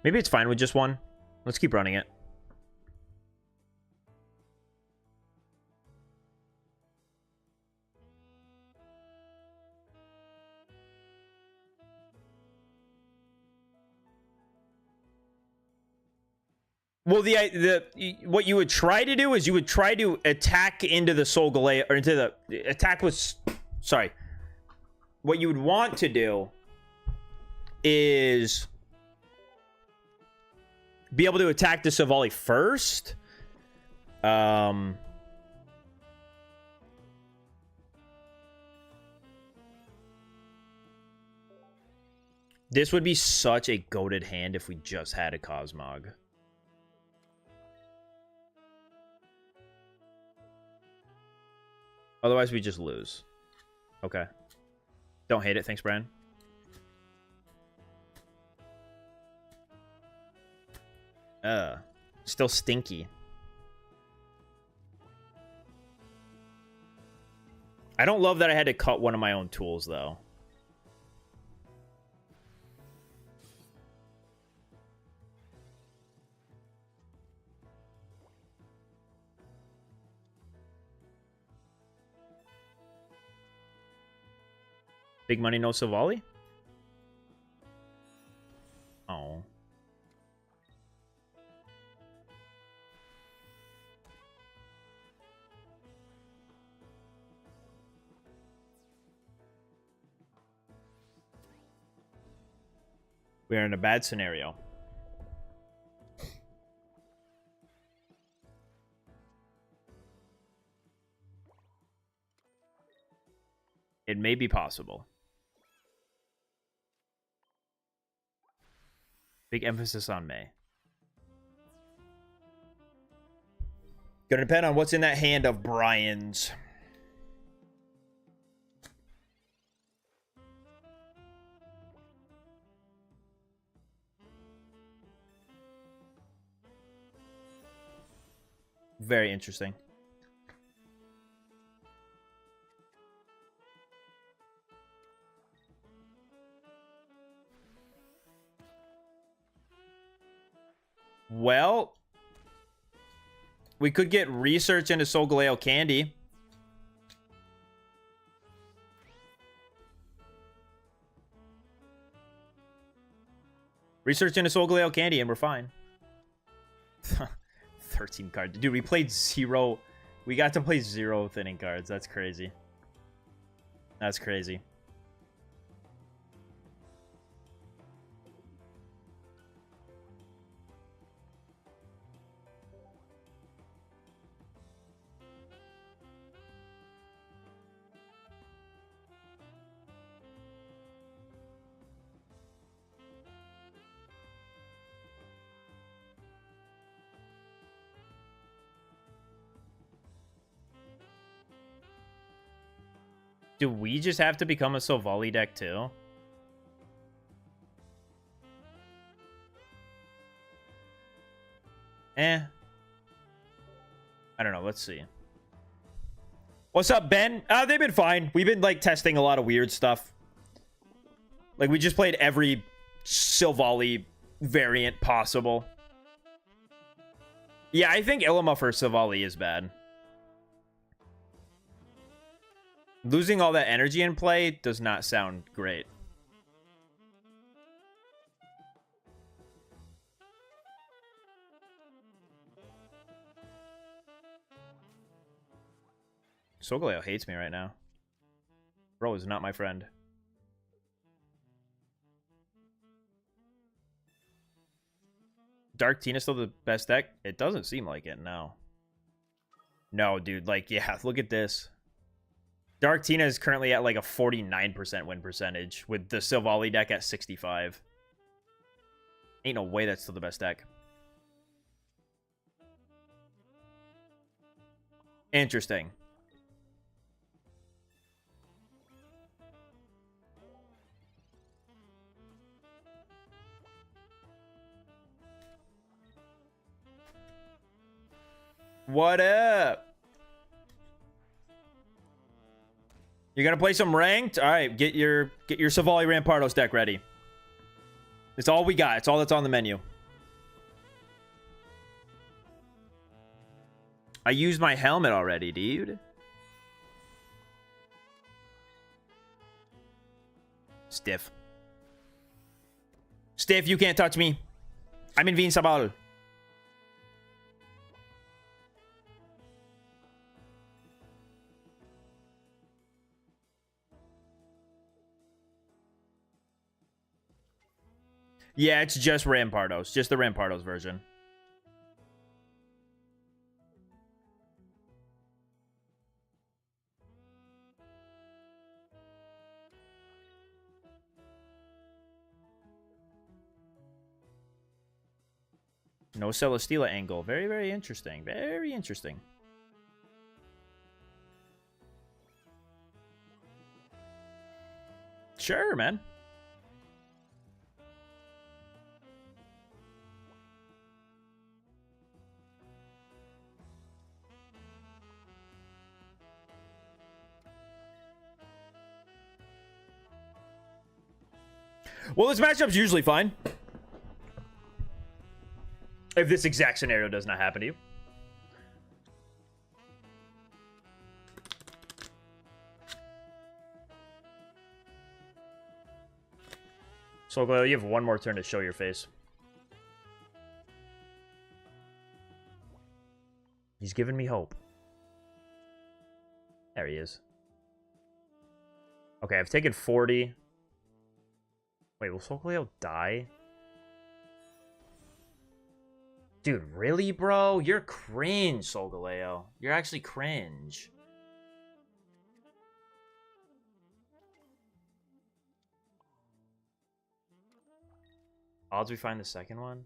[SPEAKER 1] Maybe it's fine with just one. Let's keep running it. Well, what you would try to do is you would try to attack into the Solgaleo, or into the attack with, sorry. What you would want to do is be able to attack the Silvally first. This would be such a goated hand if we just had a Cosmog. Otherwise, we just lose. Okay. Don't hate it. Thanks, Brian. Still stinky. I don't love that I had to cut one of my own tools, though. Big money, no Silvally? Oh. We're in a bad scenario. It may be possible. Big emphasis on May. Gonna depend on what's in that hand of Brian's. Very interesting. Well, we could get research into Solgaleo Candy. Research into Solgaleo Candy and we're fine. 13 cards. Dude, we played 0. We got to play 0 thinning cards. That's crazy. That's crazy. Do we just have to become a Silvally deck too? I don't know. Let's see. What's up, Ben? They've been fine. We've been like testing a lot of weird stuff. Like we just played every Silvally variant possible. Yeah, I think Ilima for Silvally is bad. Losing all that energy in play does not sound great. Solgaleo hates me right now. Bro is not my friend. Dark Tina still the best deck? It doesn't seem like it, no. No, dude, like, yeah, look at this. Dark Tina is currently at like a 49% win percentage with the Silvally deck at 65. Ain't no way that's still the best deck. Interesting. What up? You're gonna play some ranked? All right, get your Silvally Rampardos deck ready. It's all we got. It's all that's on the menu. I used my helmet already, dude. Stiff. Stiff, you can't touch me. I'm invincible. Yeah, it's just Rampardos. Just the Rampardos version. No Celesteela angle. Very, very interesting. Very interesting. Sure, man. Well, this matchup's usually fine. If this exact scenario does not happen to you. Silvally, you have one more turn to show your face. He's giving me hope. There he is. Okay, I've taken 40. Wait, will Silvally die? Dude, really, bro? You're cringe, Solgaleo. You're actually cringe. Odds we find the second one?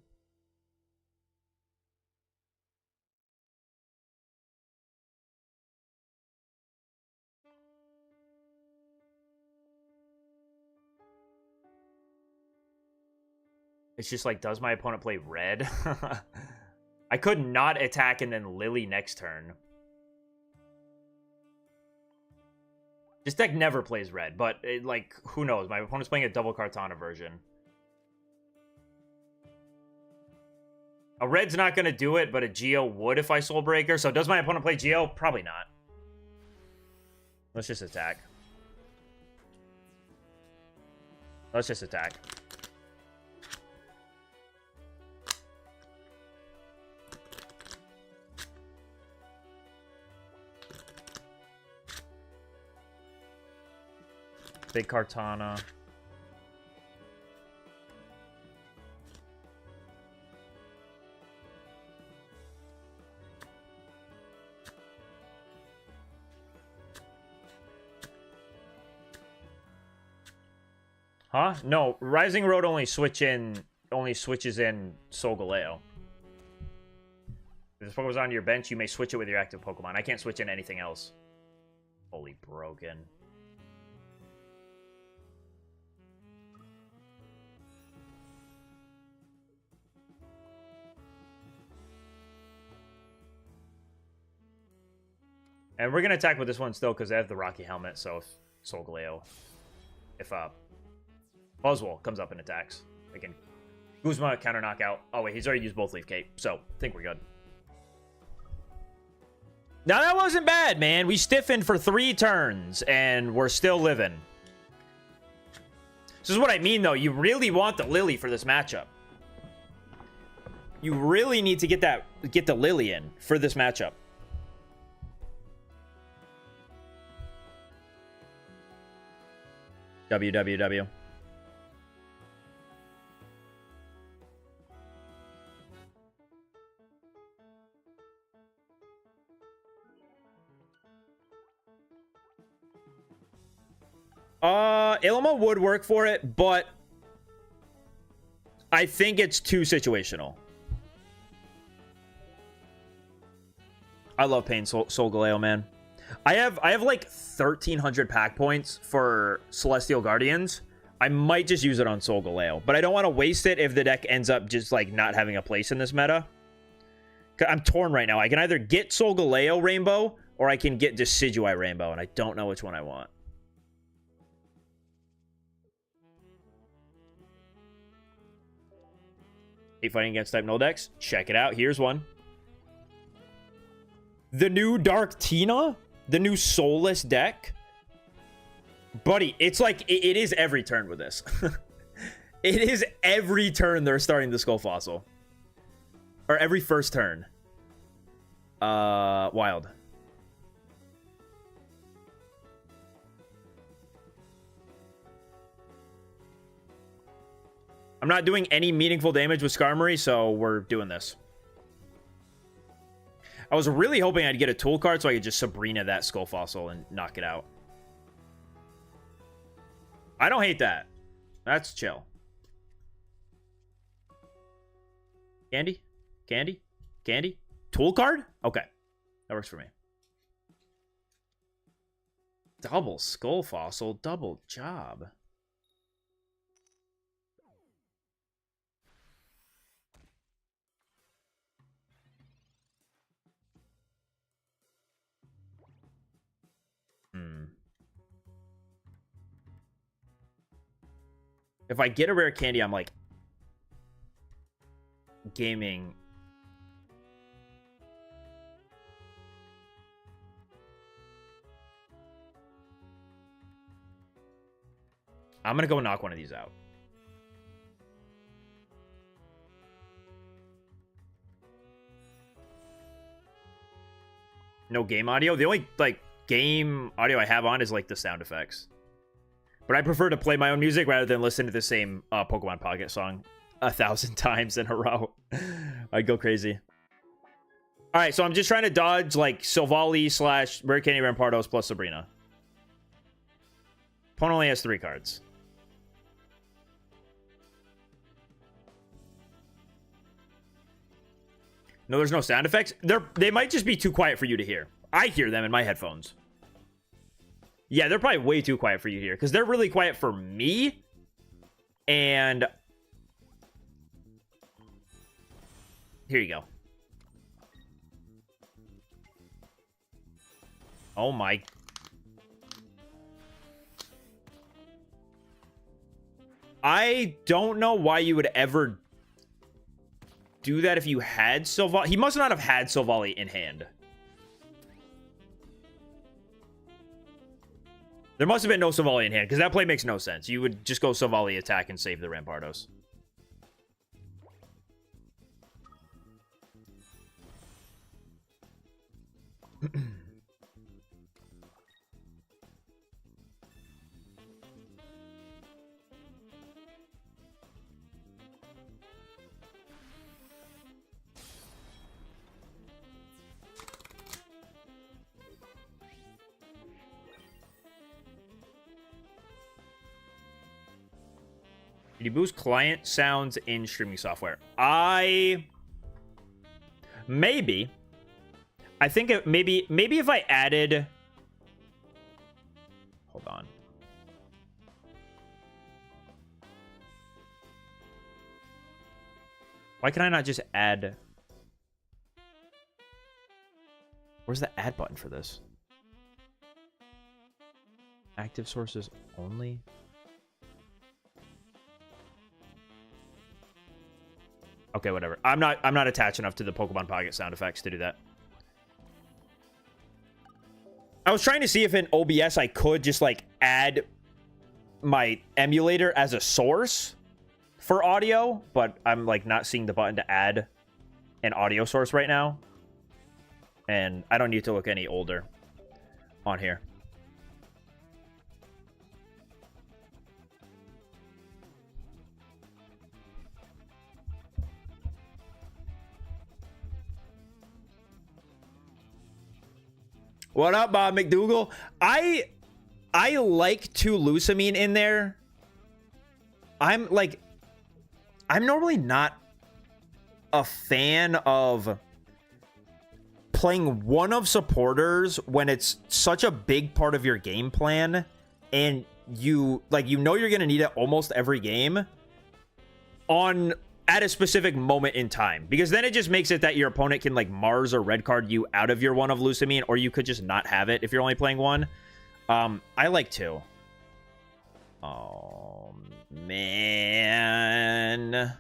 [SPEAKER 1] It's just like, does my opponent play red? I could not attack and then Lily next turn. This deck never plays red, but it, like, who knows? My opponent's playing a double Kartana version. A red's not going to do it, but a Geo would if I Soul Breaker. So does my opponent play Geo? Probably not. Let's just attack. Let's just attack. Big Kartana. Huh? No, Rising Road only switches in Solgaleo. If this Pokemon's on your bench, you may switch it with your active Pokemon. I can't switch in anything else. Holy broken. And we're going to attack with this one still because they have the Rocky Helmet, so if Solgaleo... If Buzzwole comes up and attacks, they can Guzma counter knockout. Oh wait, he's already used both Leaf Cape, so I think we're good. Now that wasn't bad, man. We stiffened for 3 turns, and we're still living. This is what I mean, though. You really want the Lily for this matchup. You really need to get the Lily in for this matchup. WWW. Ilma would work for it, but I think it's too situational. I love paying Solgaleo, man. I have like 1,300 pack points for Celestial Guardians. I might just use it on Solgaleo, but I don't want to waste it if the deck ends up just like not having a place in this meta. I'm torn right now. I can either get Solgaleo Rainbow or I can get Decidueye Rainbow, and I don't know which one I want. Hate fighting against type null decks. Check it out. Here's one. The new Dark Tina? The new soulless deck? Buddy, it's like, it is every turn with this. It is every turn they're starting the Skull Fossil. Or every first turn. Wild. I'm not doing any meaningful damage with Skarmory, so we're doing this. I was really hoping I'd get a tool card so I could just Sabrina that Skull Fossil and knock it out. I don't hate that. That's chill. Candy? Candy? Candy? Tool card? Okay. That works for me. Double Skull Fossil. Double job. If I get a rare candy, I'm like gaming. I'm gonna go knock one of these out. No game audio. The only like game audio I have on is like the sound effects. But I prefer to play my own music rather than listen to the same Pokemon Pocket song 1,000 times in a row. I'd go crazy. All right, so I'm just trying to dodge like Silvally / Rare Candy Rampardos plus Sabrina. Opponent only has 3 cards. No, there's no sound effects. They might just be too quiet for you to hear. I hear them in my headphones. Yeah, they're probably way too quiet for you to hear because they're really quiet for me. And here you go. Oh my. I don't know why you would ever do that if you had Silvally. He must not have had Silvally in hand. There must have been no Silvally in hand because that play makes no sense. You would just go Silvally attack and save the Rampardos. Did you boost client sounds in streaming software? Maybe. I think maybe if I added... Hold on. Why can I not just add... Where's the add button for this? Active sources only? Okay, whatever. I'm not attached enough to the Pokemon Pocket sound effects to do that. I was trying to see if in OBS I could just like add my emulator as a source for audio, but I'm like not seeing the button to add an audio source right now. And I don't need to look any older on here. What up, Bob McDougal? I like 2 Lusamine in there. I'm normally not a fan of playing one of supporters when it's such a big part of your game plan and you know you're gonna need it almost every game at a specific moment in time, because then it just makes it that your opponent can like Mars or red card you out of your one of Lusamine, or you could just not have it if you're only playing one. I like 2. Oh man.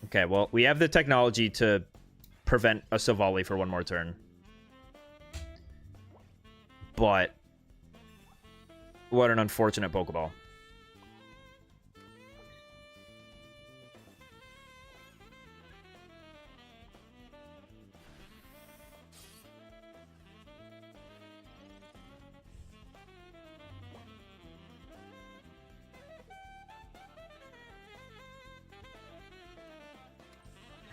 [SPEAKER 1] Okay, well, we have the technology to prevent a Silvally for one more turn. But what an unfortunate Pokeball.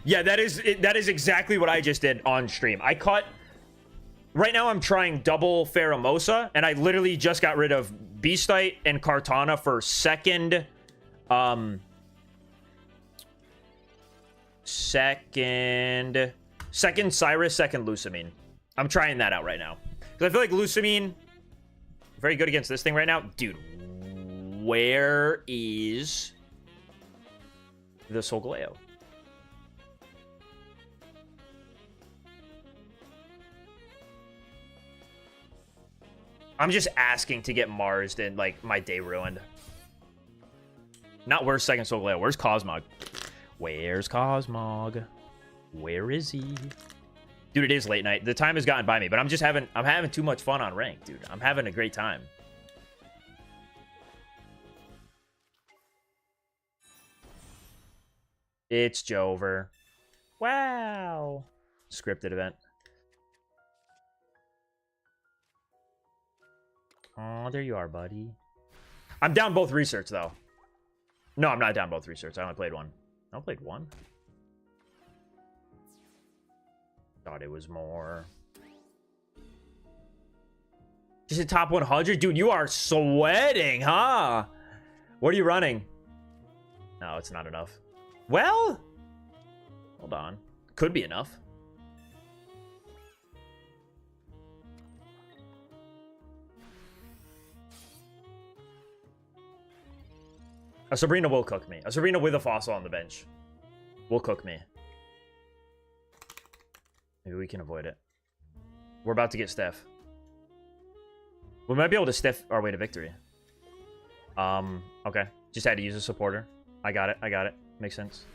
[SPEAKER 1] Yeah, that is exactly what I just did on stream. I caught... Right now I'm trying double Pheromosa, and I literally just got rid of Beastite and Kartana for second... Second Cyrus, second Lusamine. I'm trying that out right now. Because I feel like Lusamine... Very good against this thing right now. Dude, where is the Solgaleo? I'm just asking to get Marsed and, like, my day ruined. Not where's second Solgaleo. Where's Cosmog? Where's Cosmog? Where is he? Dude, it is late night. The time has gotten by me, but I'm having too much fun on rank, dude. I'm having a great time. It's Jover. Wow. Scripted event. Oh, there you are, buddy. I'm down both research, though. No, I'm not down both research. I only played one. I played one. Thought it was more. Just a top 100? Dude, you are sweating, huh? What are you running? No, it's not enough. Well, hold on. Could be enough. A Sabrina will cook me. A Sabrina with a fossil on the bench will cook me. Maybe we can avoid it. We're about to get Steph. We might be able to Steph our way to victory. Okay. Just had to use a supporter. I got it. I got it. Makes sense.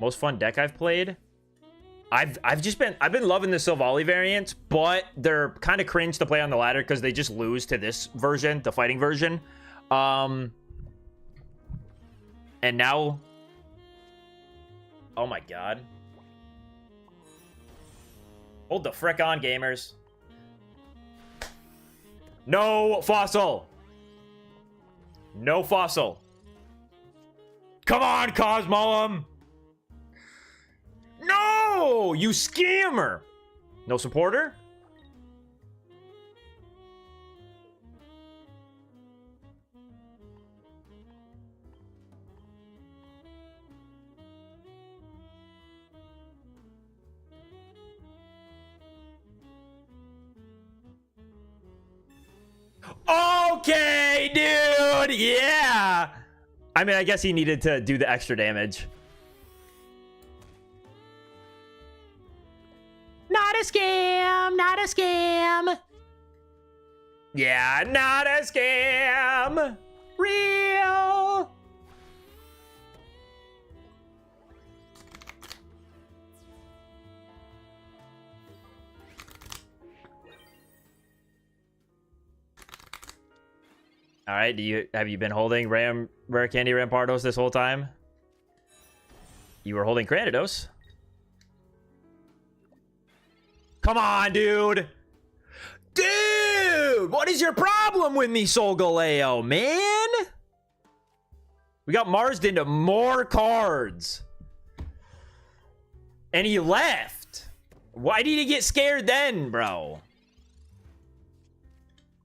[SPEAKER 1] Most fun deck I've played. I've been loving the Silvally variants, but they're kind of cringe to play on the ladder because they just lose to this version, the fighting version. And now, oh my god. Hold the frick on, gamers. No fossil. No fossil. Come on, Cosmoem. No, you scammer. No supporter? Okay, dude. Yeah. I mean, I guess he needed to do the extra damage. Not a scam. Not a scam. Yeah, not a scam. Real. All right, have you been holding Rare Candy Rampardos this whole time? You were holding Granados. Come on, dude. Dude, what is your problem with me, Solgaleo, man? We got Marsed into more cards. And he left. Why did he get scared then, bro?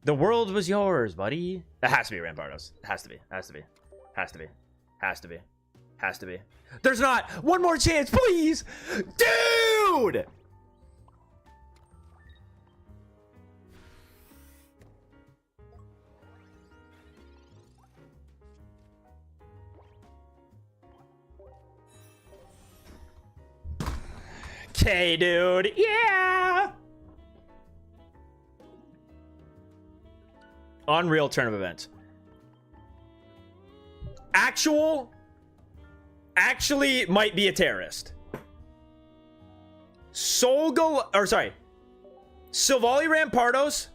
[SPEAKER 1] The world was yours, buddy. That has to be Rampardos. It has to be. Has to be. Has to be. Has to be. Has to be. There's not. One more chance, please. Dude! Okay, dude. Yeah! Unreal turn of events. Actually might be a terrorist. Silvally Rampardos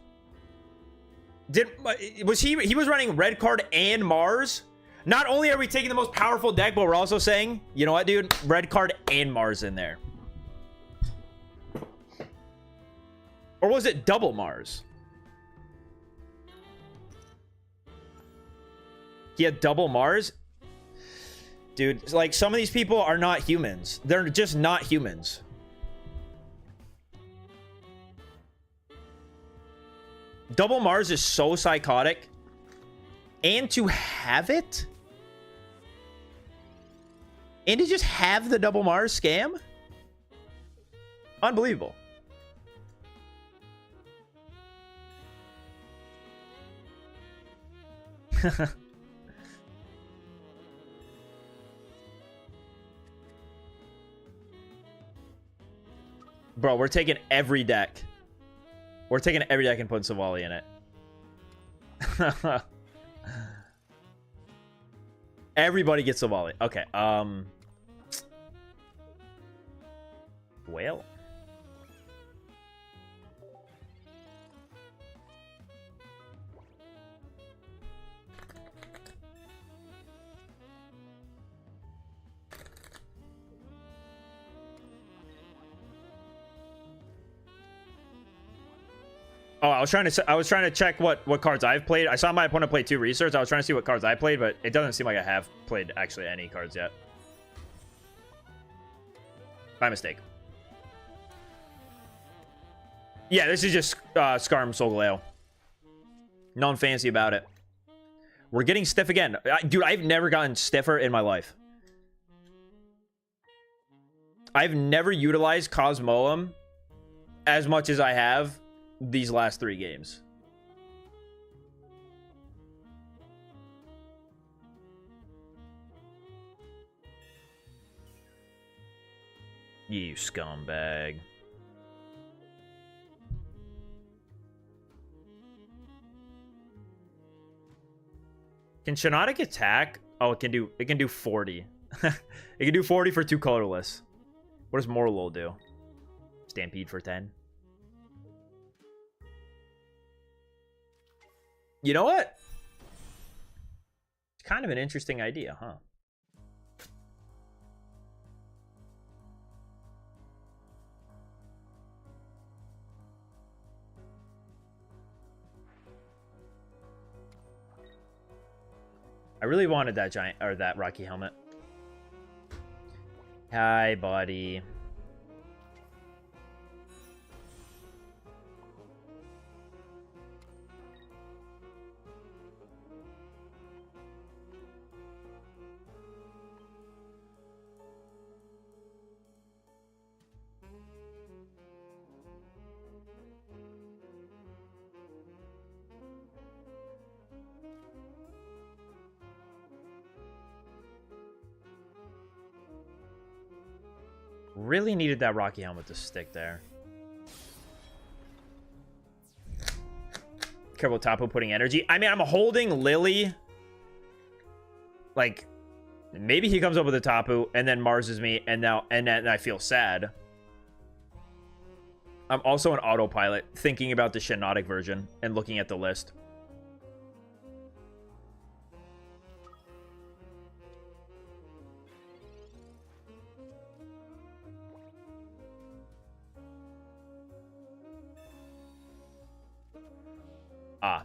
[SPEAKER 1] he was running red card and Mars. Not only are we taking the most powerful deck, but we're also saying, you know what, dude? Red card and Mars in there. Or was it double Mars? He had double Mars? Dude, like, some of these people are not humans. They're just not humans. Double Mars is so psychotic. And to have it? And to just have the double Mars scam? Unbelievable. Bro, we're taking every deck. We're taking every deck and putting Silvally in it. Everybody gets Silvally. Okay, Well. Oh, I was trying to check what cards I've played. I saw my opponent play 2 research. I was trying to see what cards I played, but it doesn't seem like I have played actually any cards yet. My mistake. Yeah, this is just Skarm Solgaleo. Nothing fancy about it. We're getting stiff again. Dude, I've never gotten stiffer in my life. I've never utilized Cosmoem as much as I have these last 3 games. You scumbag. Can Shiinotic attack? Oh, it can do 40. It can do 40 for 2 colorless. What does Morlul do? Stampede for 10. You know what? It's kind of an interesting idea, huh? I really wanted that giant or that Rocky helmet. Hi, buddy. Really needed that Rocky helmet to stick there. Careful, Tapu putting energy. I mean, I'm holding Lily. Like, maybe he comes up with a Tapu and then Marses me, and then I feel sad. I'm also an autopilot, thinking about the Shiinotic version and looking at the list. Ah.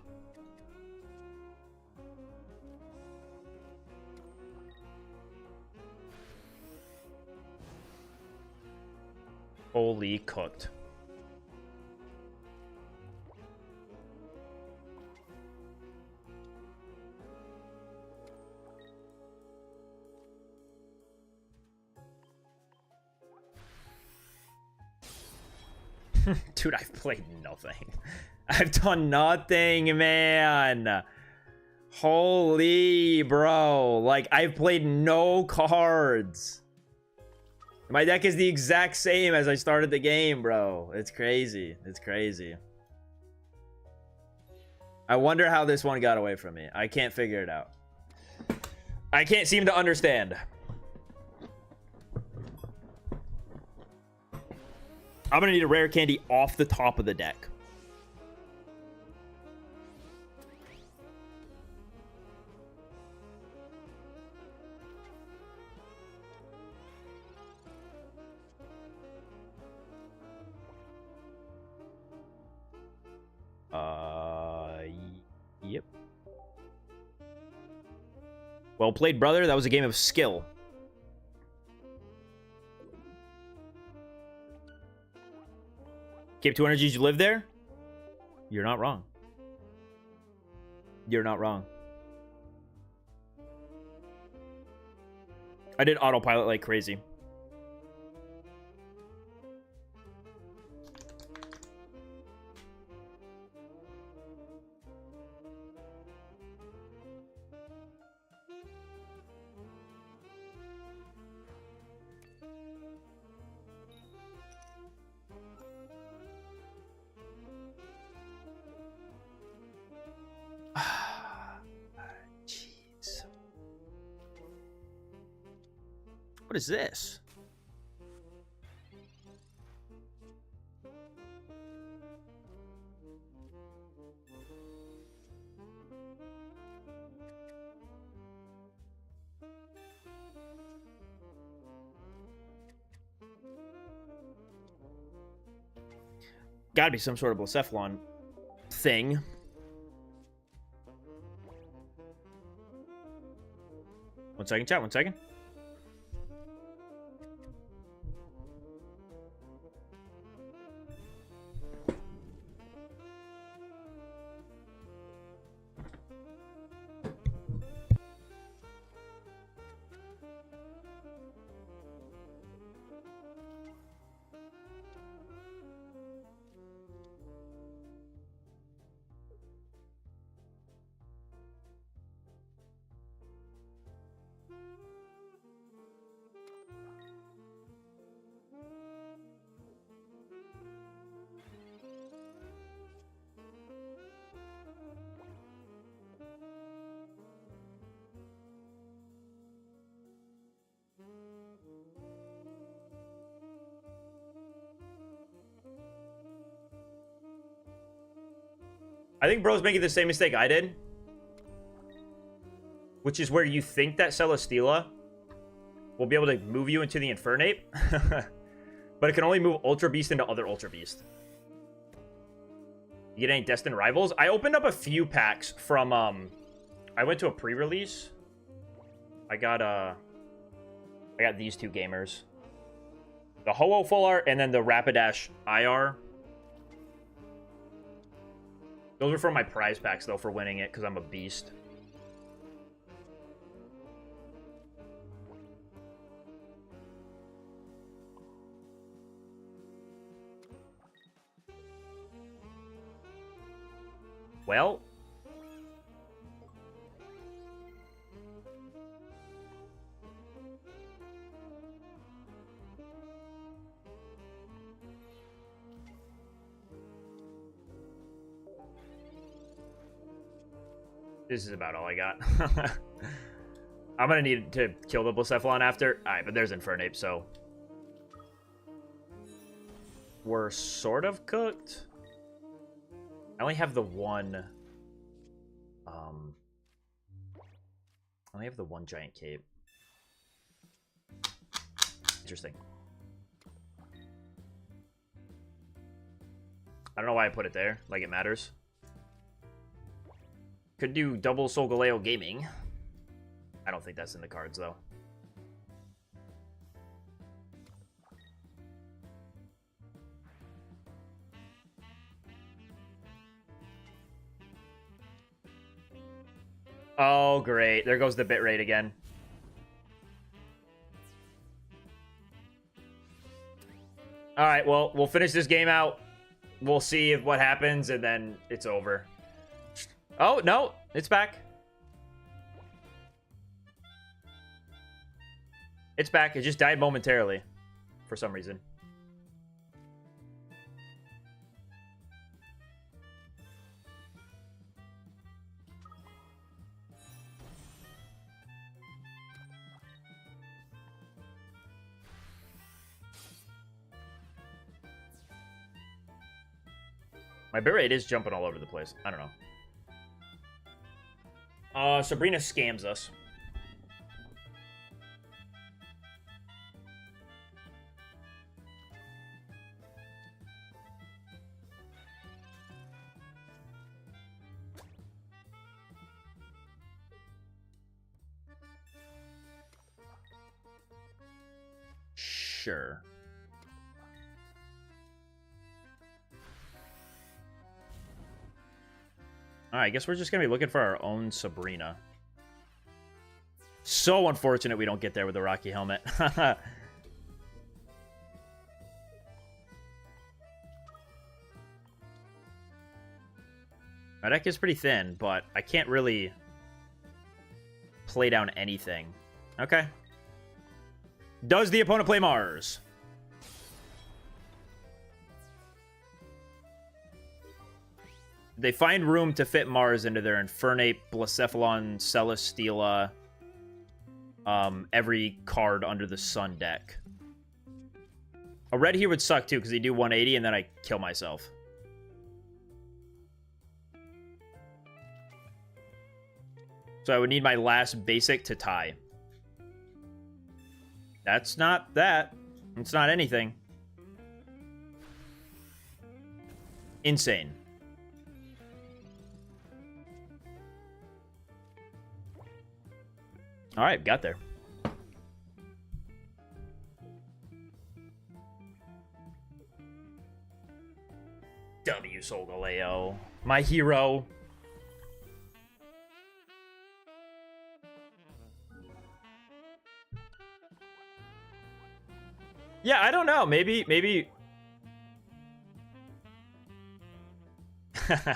[SPEAKER 1] Holy cooked. Dude, I've played nothing. I've done nothing, man. Holy, bro. Like, I've played no cards. My deck is the exact same as I started the game, bro. It's crazy. It's crazy. I wonder how this one got away from me. I can't figure it out. I can't seem to understand. I'm gonna need a rare candy off the top of the deck. Yep. Well played, brother. That was a game of skill. Cape 2 Energies, you live there? You're not wrong. You're not wrong. I did autopilot like crazy. Jeez. What is this? gotta be some sort of Blacephalon thing. One second, chat. 1 second. I think bro's making the same mistake I did. Which is where you think that Celesteela will be able to move you into the Infernape. But it can only move Ultra Beast into other Ultra Beast. You get any Destined Rivals? I opened up a few packs from, I went to a pre-release. I got these two gamers. The Ho-Oh Full Art and then the Rapidash IR. Those are from my prize packs, though, for winning it, because I'm a beast. Well. This is about all I got. I'm going to need to kill the Blacephalon after. Alright, but there's Infernape, so... we're sort of cooked. I only have the one... I only have the one giant cape. Interesting. I don't know why I put it there. Like it matters. Could do double Solgaleo Gaming. I don't think that's in the cards, though. Oh, great. There goes the bitrate again. Alright, well, we'll finish this game out. We'll see if what happens, and then it's over. Oh, no. It's back. It's back. It just died momentarily. For some reason. My bitrate is jumping all over the place. I don't know. Sabrina scams us. Sure. Alright, I guess we're just going to be looking for our own Sabrina. So unfortunate we don't get there with the Rocky Helmet. My deck is pretty thin, but I can't really play down anything. Okay. Does the opponent play Mars? They find room to fit Mars into their Infernape, Blacephalon, Celesteela, every card under the sun deck. A red here would suck too, because they do 180 and then I kill myself. So I would need my last basic to tie. That's not that. It's not anything. Insane. All right, got there. W Solgaleo, my hero. Yeah, I don't know. Maybe. Let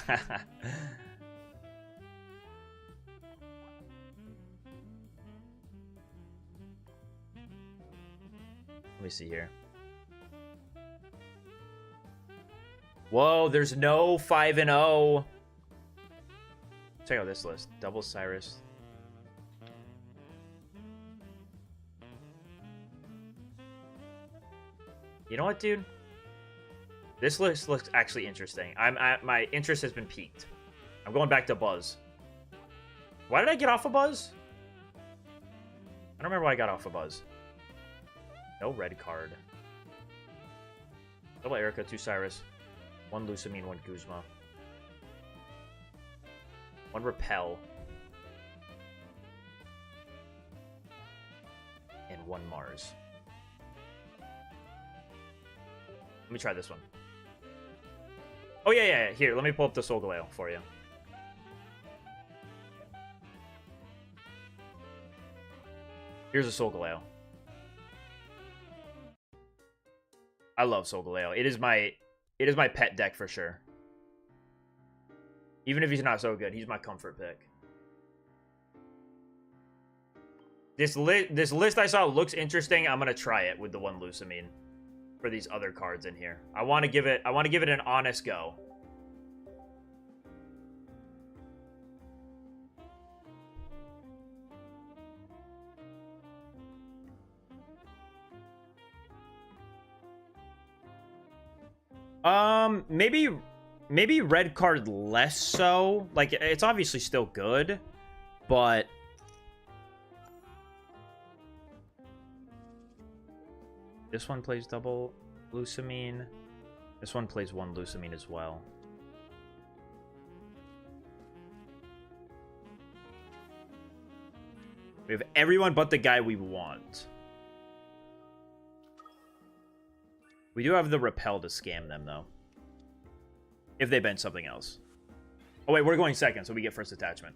[SPEAKER 1] me see here. Whoa, there's no 5-0. Check out this list. Double Cyrus. You know what, dude? This list looks actually interesting. My interest has been piqued. I'm going back to Buzz. Why did I get off of Buzz? I don't remember why I got off of Buzz. No red card. Double Erica, 2 Cyrus. 1 Lusamine, 1 Guzma. 1 Repel. And 1 Mars. Let me try this one. Oh, yeah. Here, let me pull up the Solgaleo for you. Here's a Solgaleo. I love Solgaleo. It is my pet deck for sure. Even if he's not so good, he's my comfort pick. This list I saw looks interesting. I'm gonna try it with the 1 Lusamine for these other cards in here. I want to give it an honest go. Maybe red card less so. Like, it's obviously still good, but this one plays double Lusamine. This one plays 1 Lusamine as well. We have everyone but the guy we want. We do have the Repel to scam them, though. If they bench something else. Oh, wait, we're going second, so we get first attachment.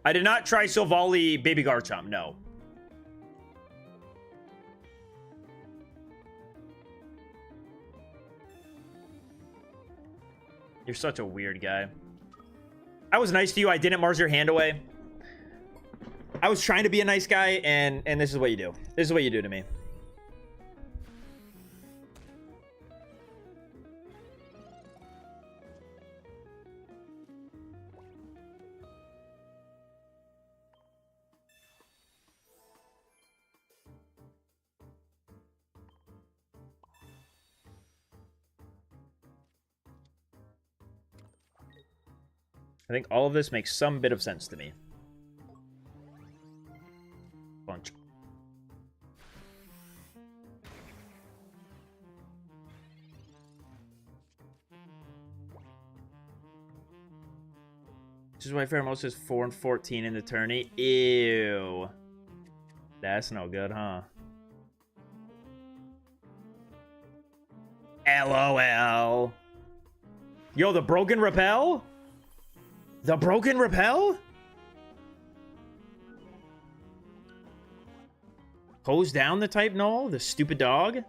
[SPEAKER 1] I did not try Silvally Baby Garchomp, no. You're such a weird guy. I was nice to you. I didn't Mars your hand away. I was trying to be a nice guy, and this is what you do. This is what you do to me. I think all of this makes some bit of sense to me. Bunch. This is why Pheromosa is 4 and 14 in the tourney. Ew. That's no good, huh? LOL. Yo, the broken Repel? The broken Repel? Hose down the type null? The stupid dog?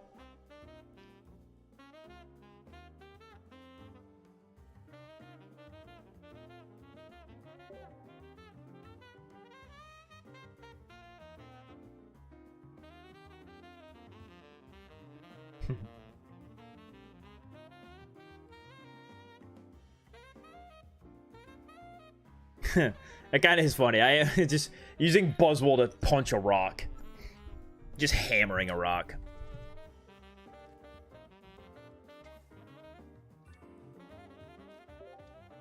[SPEAKER 1] That kind of is funny. I just using Buzzwole to punch a rock. Just hammering a rock.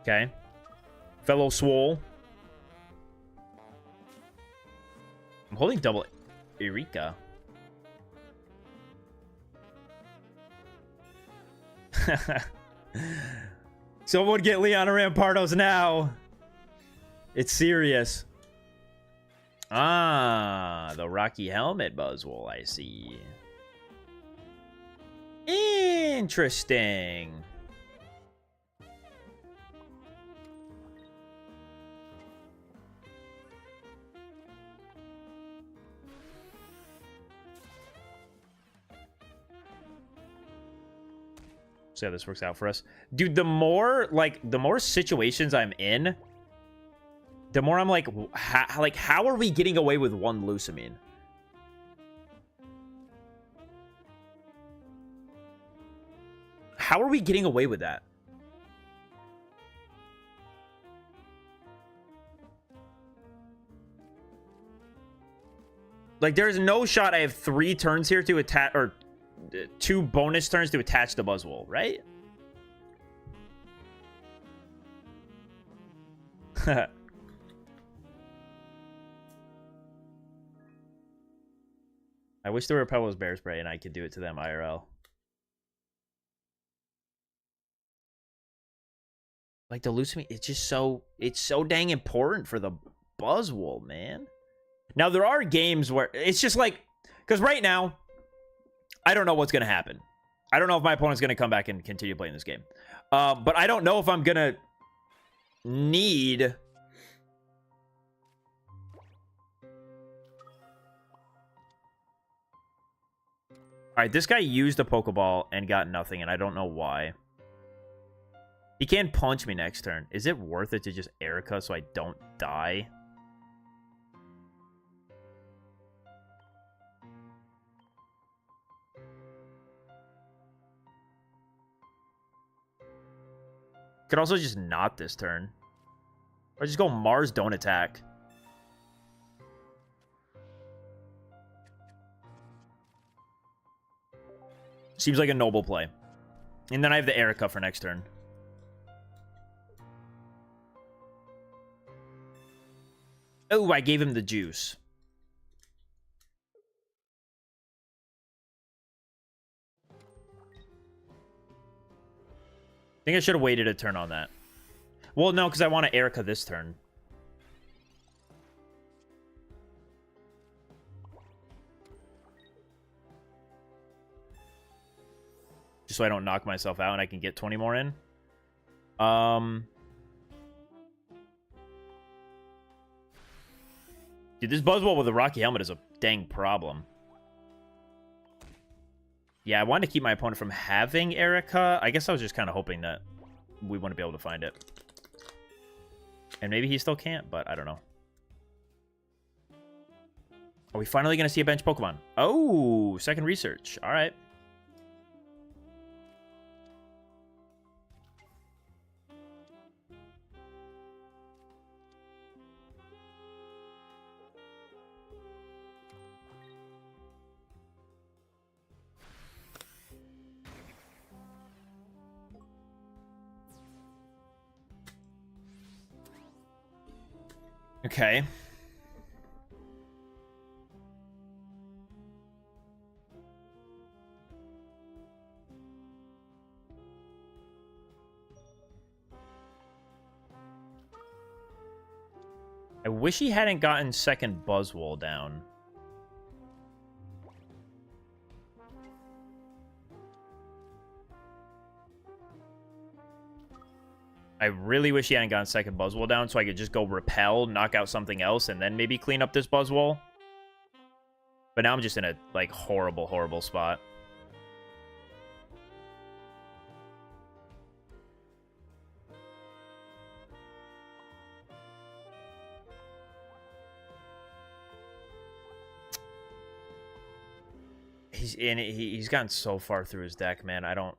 [SPEAKER 1] Okay. Fellow Swole. I'm holding double Eureka. Someone get Leon Rampardos now. It's serious. Ah, the Rocky Helmet Buzzwole, I see. Interesting. See how this works out for us. Dude, the more situations I'm in, the more I'm like, how are we getting away with one Lusamine? How are we getting away with that? Like, there's no shot I have 3 turns here to attack, or 2 bonus turns to attach the Buzzwole, right? I wish there were Pebbles Bear Spray and I could do it to them IRL. Like, the Lusamine, it's so dang important for the Buzzwole, man. Now, there are games where it's just like, because right now, I don't know what's going to happen. I don't know if my opponent's going to come back and continue playing this game. But I don't know if I'm going to need... Alright, this guy used a Pokeball and got nothing, and I don't know why. He can punch me next turn. Is it worth it to just Erica so I don't die? Could also just not this turn. Or just go Mars, don't attack. Seems like a noble play. And then I have the Erica for next turn. Oh, I gave him the juice. I think I should have waited a turn on that. Well, no, because I want to Erica this turn. Just so I don't knock myself out and I can get 20 more in. Dude, this Buzzwole with a Rocky Helmet is a dang problem. Yeah, I wanted to keep my opponent from having Erica. I guess I was just kind of hoping that we wouldn't be able to find it. And maybe he still can't, but I don't know. Are we finally going to see a bench Pokemon? Oh, second research. All right. Okay. I wish he hadn't gotten second Buzzwole down. I really wish he hadn't gotten second Buzzwole down so I could just go Repel, knock out something else, and then maybe clean up this Buzzwole. But now I'm just in a, like, horrible, horrible spot. He's gotten so far through his deck, man. I don't...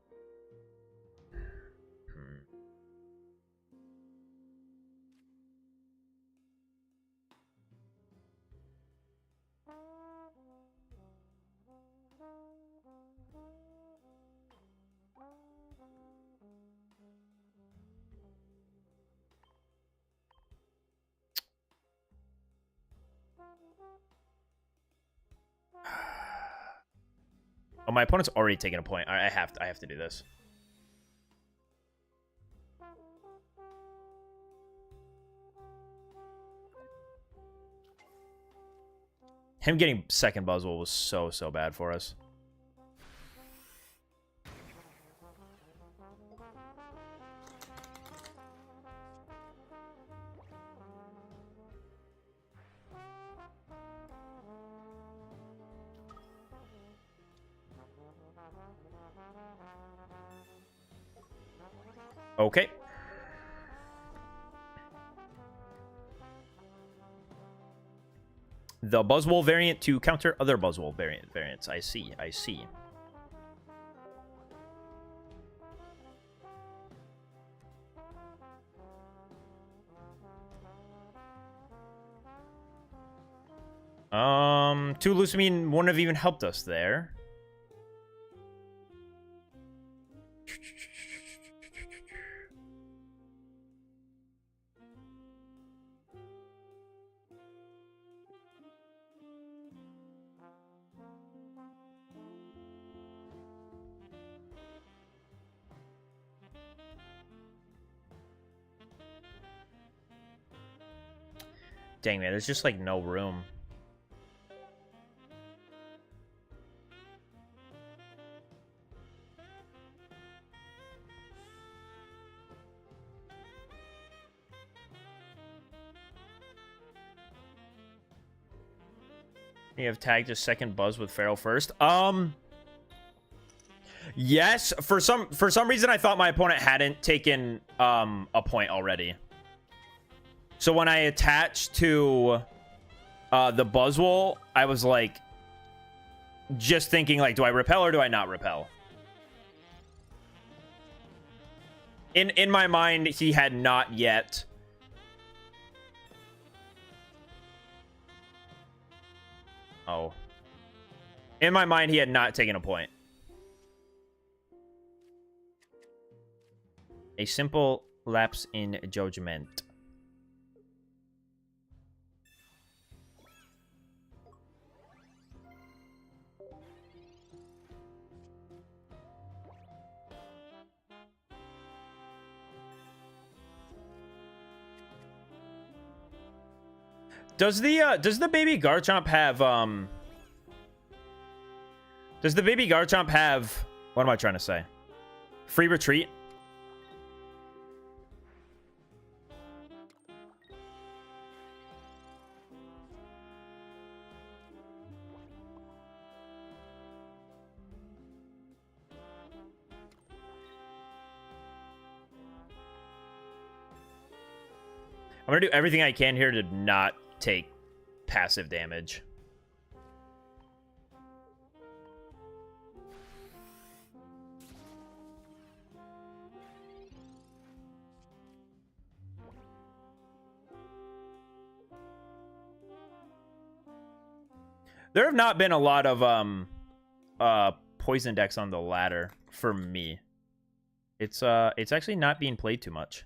[SPEAKER 1] Oh, my opponent's already taken a point. I have to do this. Him getting second Buzzwole was so bad for us. Okay. The Buzzwole variant to counter other Buzzwole variants. I see. I see. Two Lusamine wouldn't have even helped us there. Dang, man, there's just, like, no room. You have tagged a second Buzz with Feral first. Yes, for some reason I thought my opponent hadn't taken a point already. So when I attached to the Buzzwole, I was like, just thinking, like, do I repel or do I not repel? In my mind, he had not yet. Oh. In my mind, he had not taken a point. A simple lapse in judgment. Does the baby Garchomp have does the baby Garchomp have, what am I trying to say? Free retreat? I'm gonna do everything I can here to not take passive damage. There have not been a lot of poison decks on the ladder for me. It's actually not being played too much.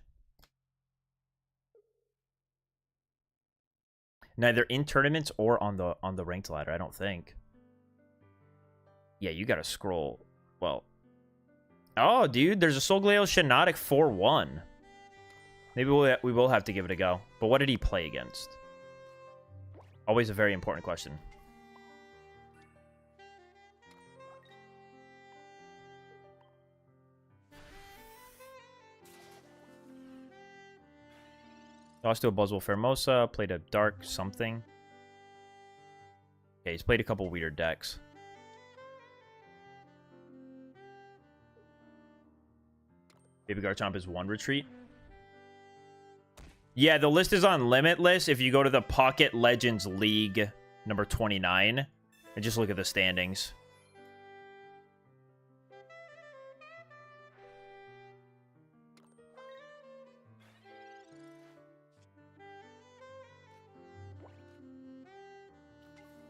[SPEAKER 1] Neither in tournaments or on the ranked ladder, I don't think. Yeah, you gotta scroll. Well. Oh, dude, there's a Solgaleo Shiinotic 4-1. Maybe we will have to give it a go. But what did he play against? Always a very important question. Lost to a Buzzwole Fermosa, played a Dark something. Okay, he's played a couple weird decks. Baby Garchomp is 1 retreat. Yeah, the list is on Limitless if you go to the Pocket Legends League number 29 and just look at the standings.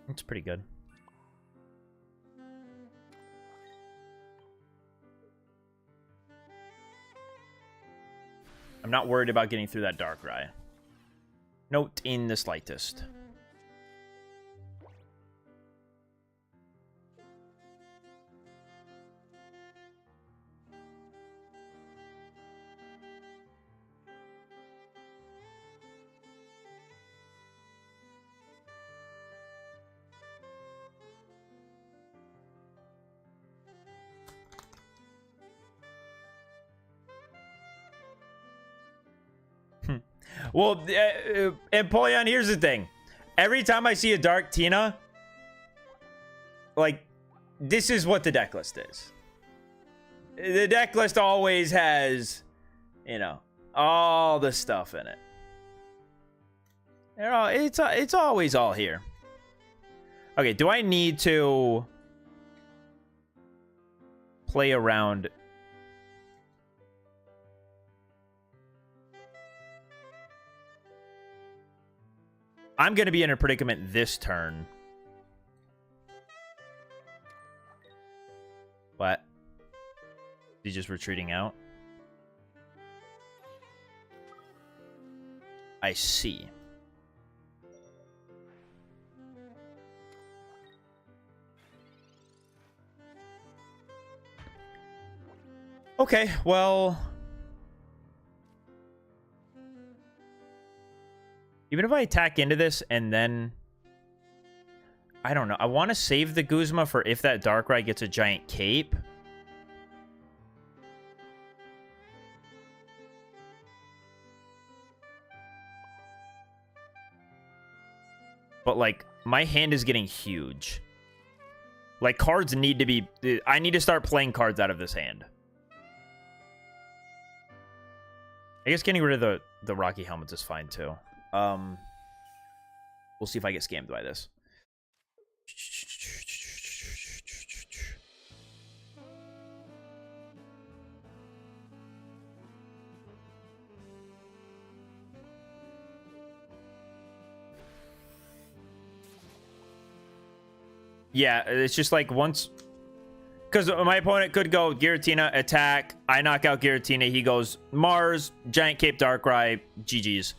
[SPEAKER 1] It's pretty good. I'm not worried about getting through that Darkrai. Note in the slightest. Well, and Polion, here's the thing. Every time I see a Dark Tina, like, this is what the deck list is. The deck list always has, you know, all the stuff in it. You know, it's always all here. Okay, do I need to play around? I'm going to be in a predicament this turn. What? He's just retreating out? I see. Okay, well... Even if I attack into this and then... I don't know. I want to save the Guzma for if that Darkrai gets a giant cape. But, like, my hand is getting huge. Like, cards need to be... I need to start playing cards out of this hand. I guess getting rid of the Rocky Helmets is fine, too. We'll see if I get scammed by this. Yeah, it's just like once... Because my opponent could go Giratina, attack, I knock out Giratina, he goes Mars, Giant Cape, Darkrai, GG's.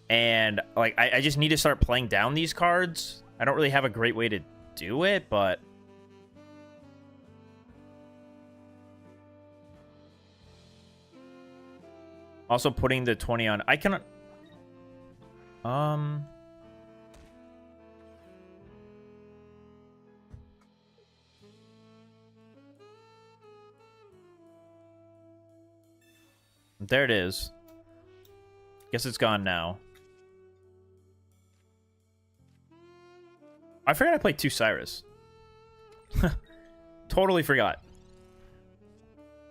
[SPEAKER 1] And, like, I just need to start playing down these cards. I don't really have a great way to do it, but... Also putting the 20 on... I cannot... There it is. Guess it's gone now. I forgot I played 2 Cyrus. Totally forgot.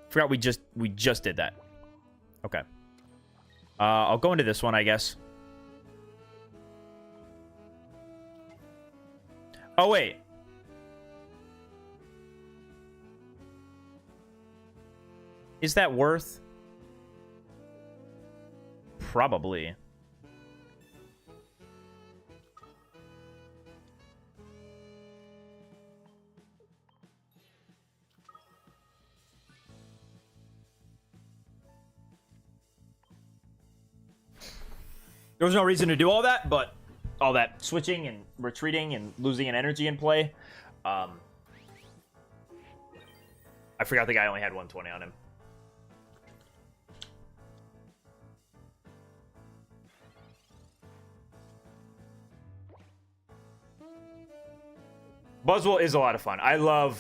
[SPEAKER 1] Forgot we just did that. Okay. I'll go into this one, I guess. Oh, wait. Is that worth? Probably. There was no reason to do all that, but all that switching and retreating and losing an energy in play. I forgot the guy only had 120 on him. Buzzwole is a lot of fun. I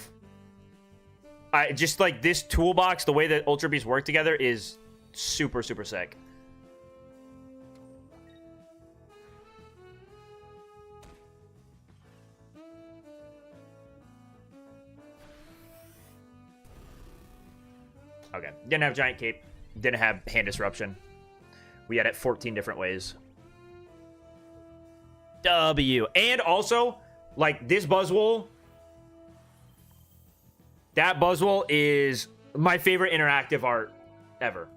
[SPEAKER 1] just like this toolbox, the way that Ultra Beasts work together is super, super sick. Okay. Didn't have Giant Cape. Didn't have Hand Disruption. We had it 14 different ways. W. And also... Like, this Buzzwole, that Buzzwole is my favorite interactive art ever.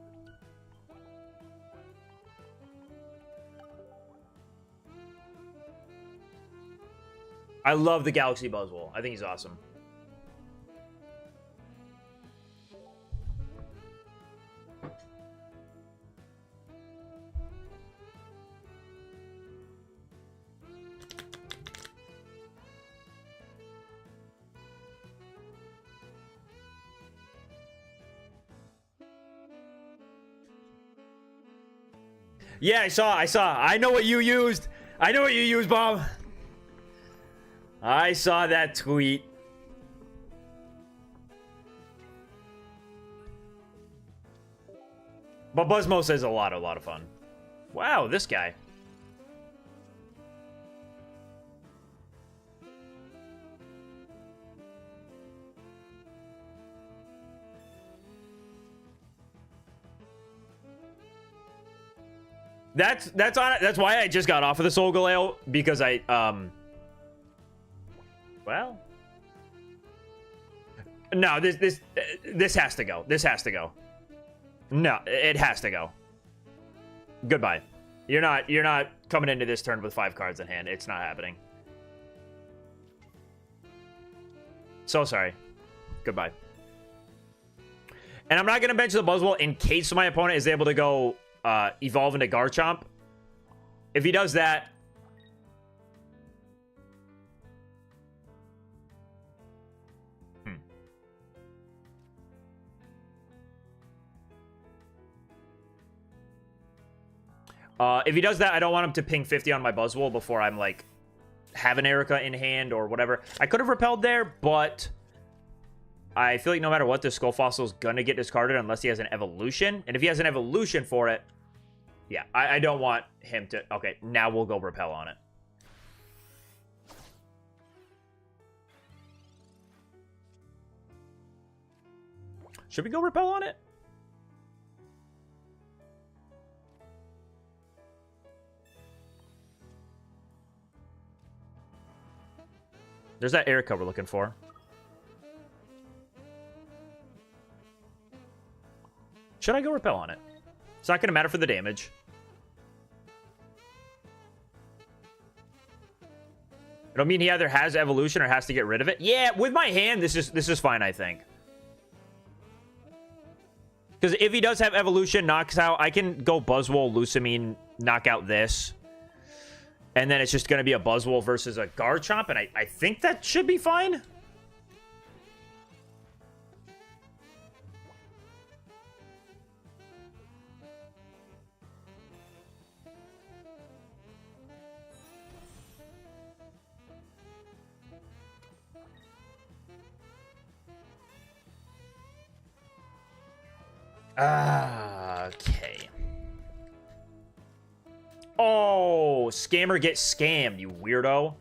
[SPEAKER 1] I love the Galaxy Buzzwole. I think he's awesome. Yeah, I saw. I know what you used. I know what you used, Bob. I saw that tweet. But Buzzmo says a lot of fun. Wow, this guy. That's why I just got off of the Solgaleo, because well, no, this has to go. This has to go. No, it has to go. Goodbye. You're not coming into this turn with 5 cards in hand. It's not happening. So sorry. Goodbye. And I'm not going to bench the Buzzwole in case my opponent is able to go evolve into Garchomp. If he does that... if he does that, I don't want him to ping 50 on my Buzzwole before I'm, like, have an Erica in hand or whatever. I could have repelled there, but I feel like no matter what, the Skull Fossil is going to get discarded unless he has an evolution. And if he has an evolution for it, yeah, I don't want him to... Okay, now we'll go repel on it. Should we go repel on it? There's that Erica we're looking for. Should I go repel on it? It's not going to matter for the damage. It'll mean he either has evolution or has to get rid of it. Yeah, with my hand, this is fine, I think. Because if he does have evolution, knocks out, I can go Buzzwole, Lusamine, knock out this. And then it's just going to be a Buzzwole versus a Garchomp, and I think that should be fine. Okay. Oh, scammer get scammed, you weirdo.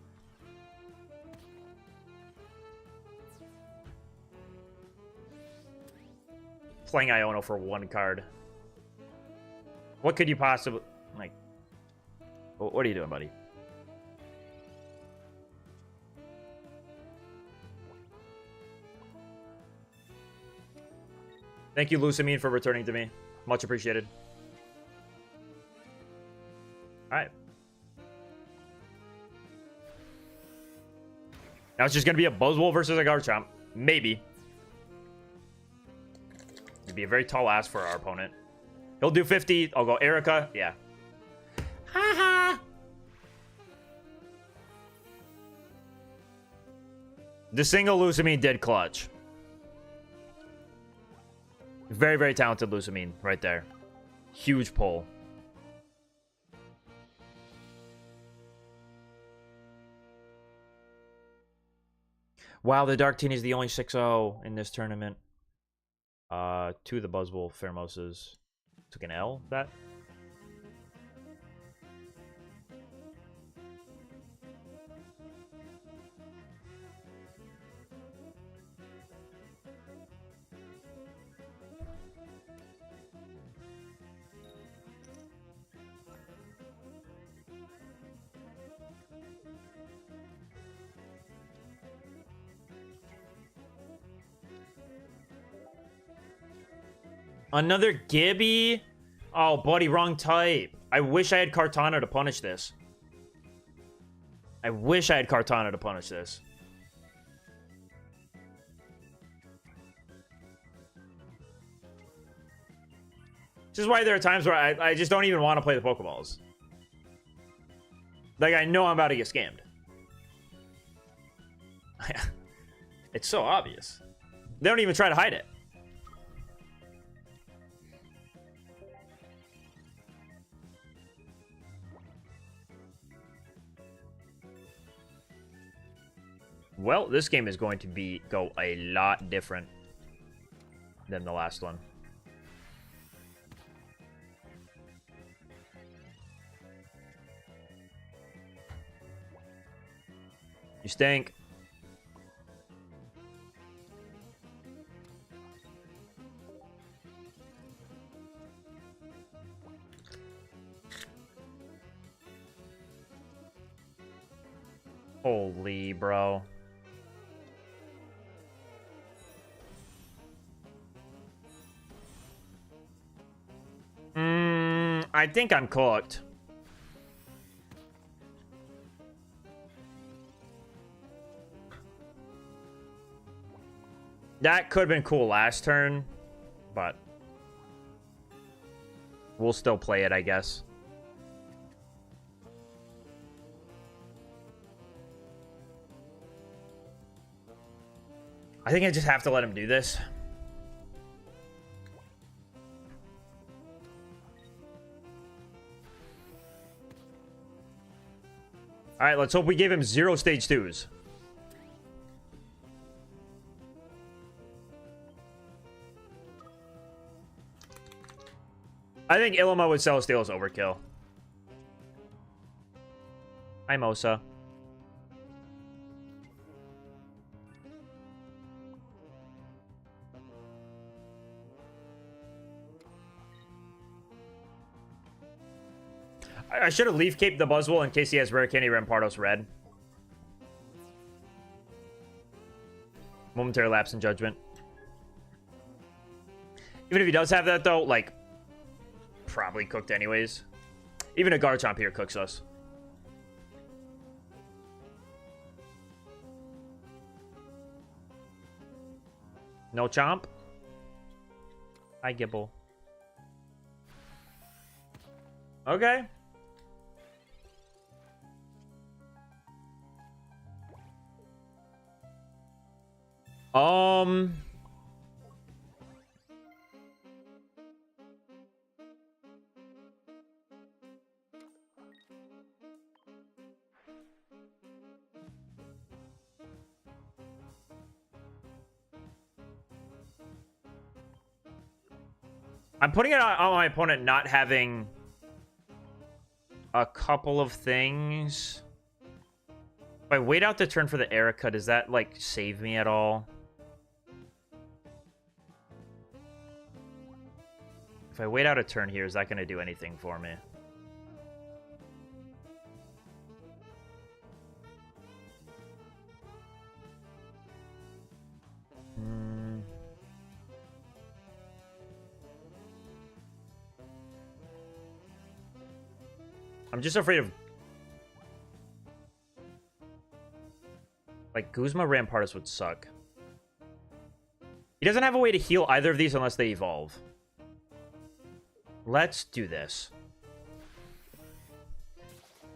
[SPEAKER 1] Playing Iono for 1 card. What could you possibly... Like... What are you doing, buddy? Thank you, Lusamine, for returning to me. Much appreciated. Alright. Now it's just going to be a Buzzwole versus a Garchomp. Maybe. It'd be a very tall ask for our opponent. He'll do 50. I'll go Erica. Yeah. Haha. The single Lusamine did clutch. Very, very talented Lusamine right there. Huge pull. Wow, the Darktini is the only 6-0 in this tournament. 2 of the Buzzwole Pheromoses took an L, that? Another Gibby? Oh, buddy, wrong type. I wish I had Kartana to punish this. I wish I had Kartana to punish this. This is why there are times where I just don't even want to play the Pokeballs. Like, I know I'm about to get scammed. It's so obvious. They don't even try to hide it. Well, this game is going to go a lot different than the last one. You stink. Holy, bro. I think I'm cooked. That could have been cool last turn, but we'll still play it, I guess. I think I just have to let him do this. All right, let's hope we gave him 0 stage 2s. I think Ilima with Celesteal is overkill. Hi, Mosa. I should have leaf caped the Buzzwole in case he has Rare Candy Rampardos red. Momentary lapse in judgment. Even if he does have that, though, like, probably cooked anyways. Even a Garchomp here cooks us. No Chomp? Hi, Gibble. Okay. I'm putting it on my opponent not having a couple of things. If I wait out the turn for the Erica, does that, like, save me at all? If I wait out a turn here, is that going to do anything for me? I'm just afraid of... Like, Guzma Rampardos would suck. He doesn't have a way to heal either of these unless they evolve. Let's do this.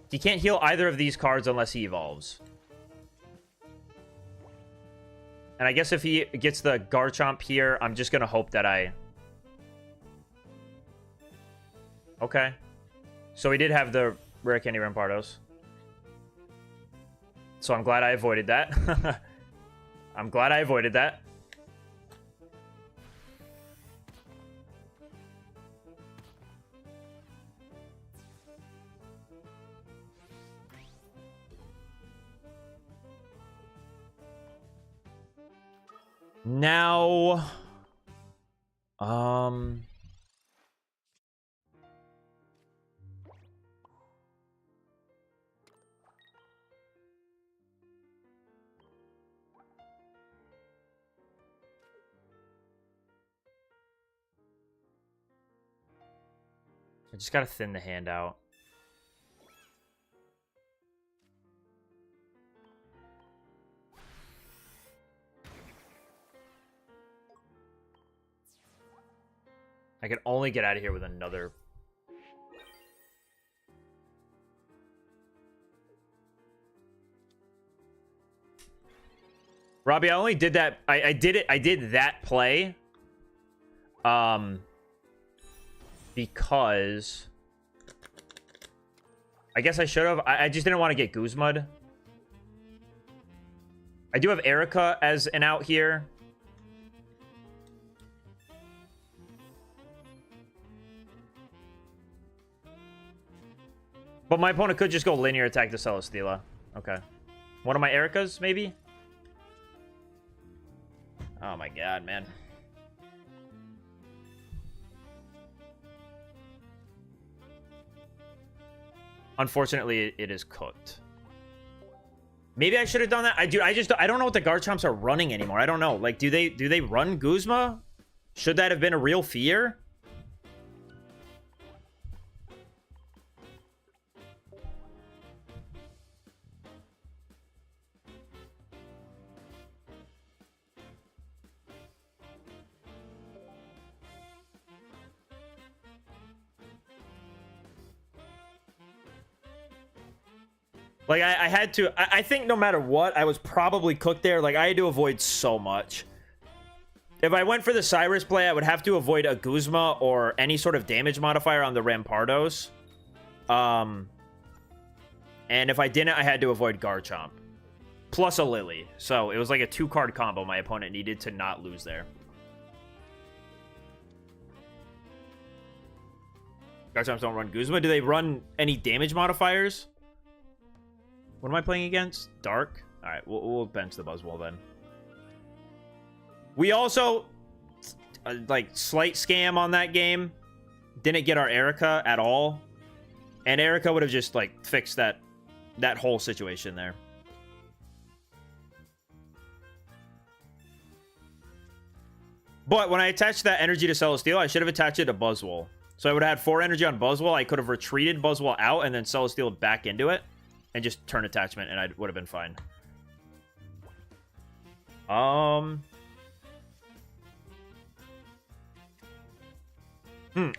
[SPEAKER 1] He can't heal either of these cards unless he evolves. And I guess if he gets the Garchomp here, I'm just going to hope that I... Okay. So he did have the Rare Candy Rampardos. So I'm glad I avoided that. I'm glad I avoided that. Now, I just gotta thin the hand out. I can only get out of here with another. Robbie, I only did that. I did that play. Because I guess I should have. I just didn't want to get Guzmud. I do have Erica as an out here. But my opponent could just go linear attack the Celesteela. Okay. One of my Ericas, maybe? Oh my god, man. Unfortunately, it is cooked. Maybe I should have done that. I don't know what the Garchomps are running anymore. I don't know. Like, do they run Guzma? Should that have been a real fear? Like, I had to... I think no matter what, I was probably cooked there. Like, I had to avoid so much. If I went for the Cyrus play, I would have to avoid a Guzma or any sort of damage modifier on the Rampardos. And if I didn't, I had to avoid Garchomp. Plus a Lily. So, it was like a 2-card combo my opponent needed to not lose there. Garchomps don't run Guzma. Do they run any damage modifiers? What am I playing against? Dark? Alright, we'll bench the Buzzwole then. We also, like, slight scam on that game. Didn't get our Erica at all. And Erica would have just, like, fixed that whole situation there. But when I attached that energy to Celesteela, I should have attached it to Buzzwole. So I would have had 4 energy on Buzzwole. I could have retreated Buzzwole out and then Celesteela back into it. And just turn attachment, and I would have been fine.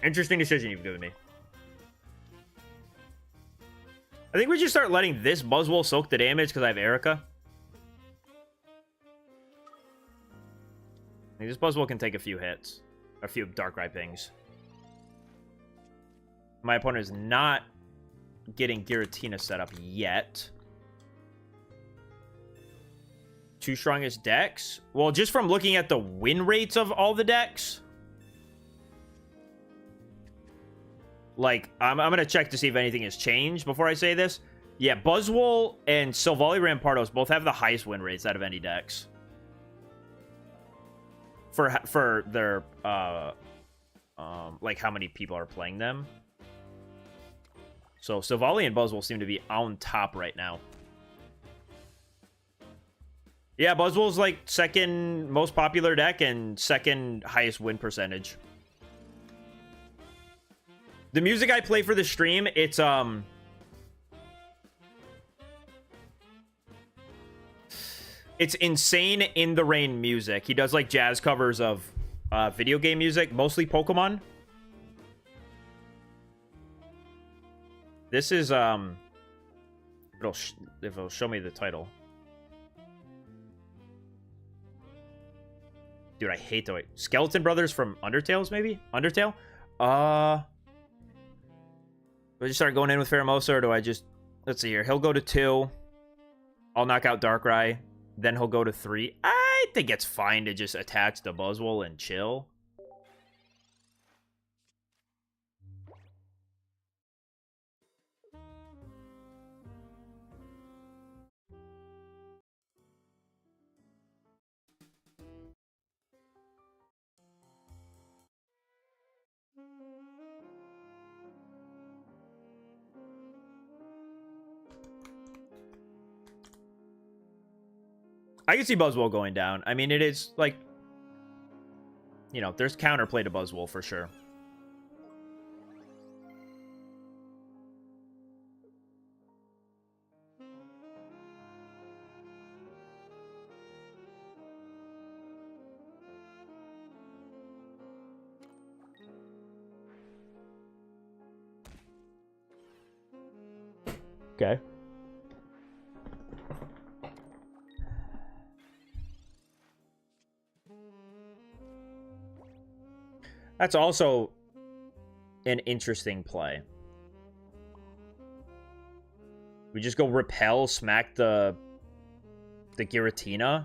[SPEAKER 1] Interesting decision you've given me. I think we should start letting this Buzzwole soak the damage because I have Erica. I think this Buzzwole can take a few hits. A few Darkrai pings. My opponent is not getting Giratina set up yet. 2 strongest decks? Well, just from looking at the win rates of all the decks. Like, I'm going to check to see if anything has changed before I say this. Yeah, Buzzwole and Silvally Rampardos both have the highest win rates out of any decks. For their, like, how many people are playing them. So, Silvally and Buzzwole seem to be on top right now. Yeah, Buzzwole's, like, second most popular deck and second highest win percentage. The music I play for the stream, it's insane in the rain music. He does, like, jazz covers of video game music, mostly Pokemon. This is, it'll show me the title. Dude, I hate the way... Skeleton Brothers from Undertales, maybe? Undertale? Do I just start going in with Pheromosa, or do I just... Let's see here. He'll go to 2. I'll knock out Darkrai. Then he'll go to 3. I think it's fine to just attach the Buzzwole and chill. I can see Buzzwole going down. I mean, it is, like... You know, there's counterplay to Buzzwole for sure. Okay. That's also an interesting play. We just go Repel, smack the Giratina.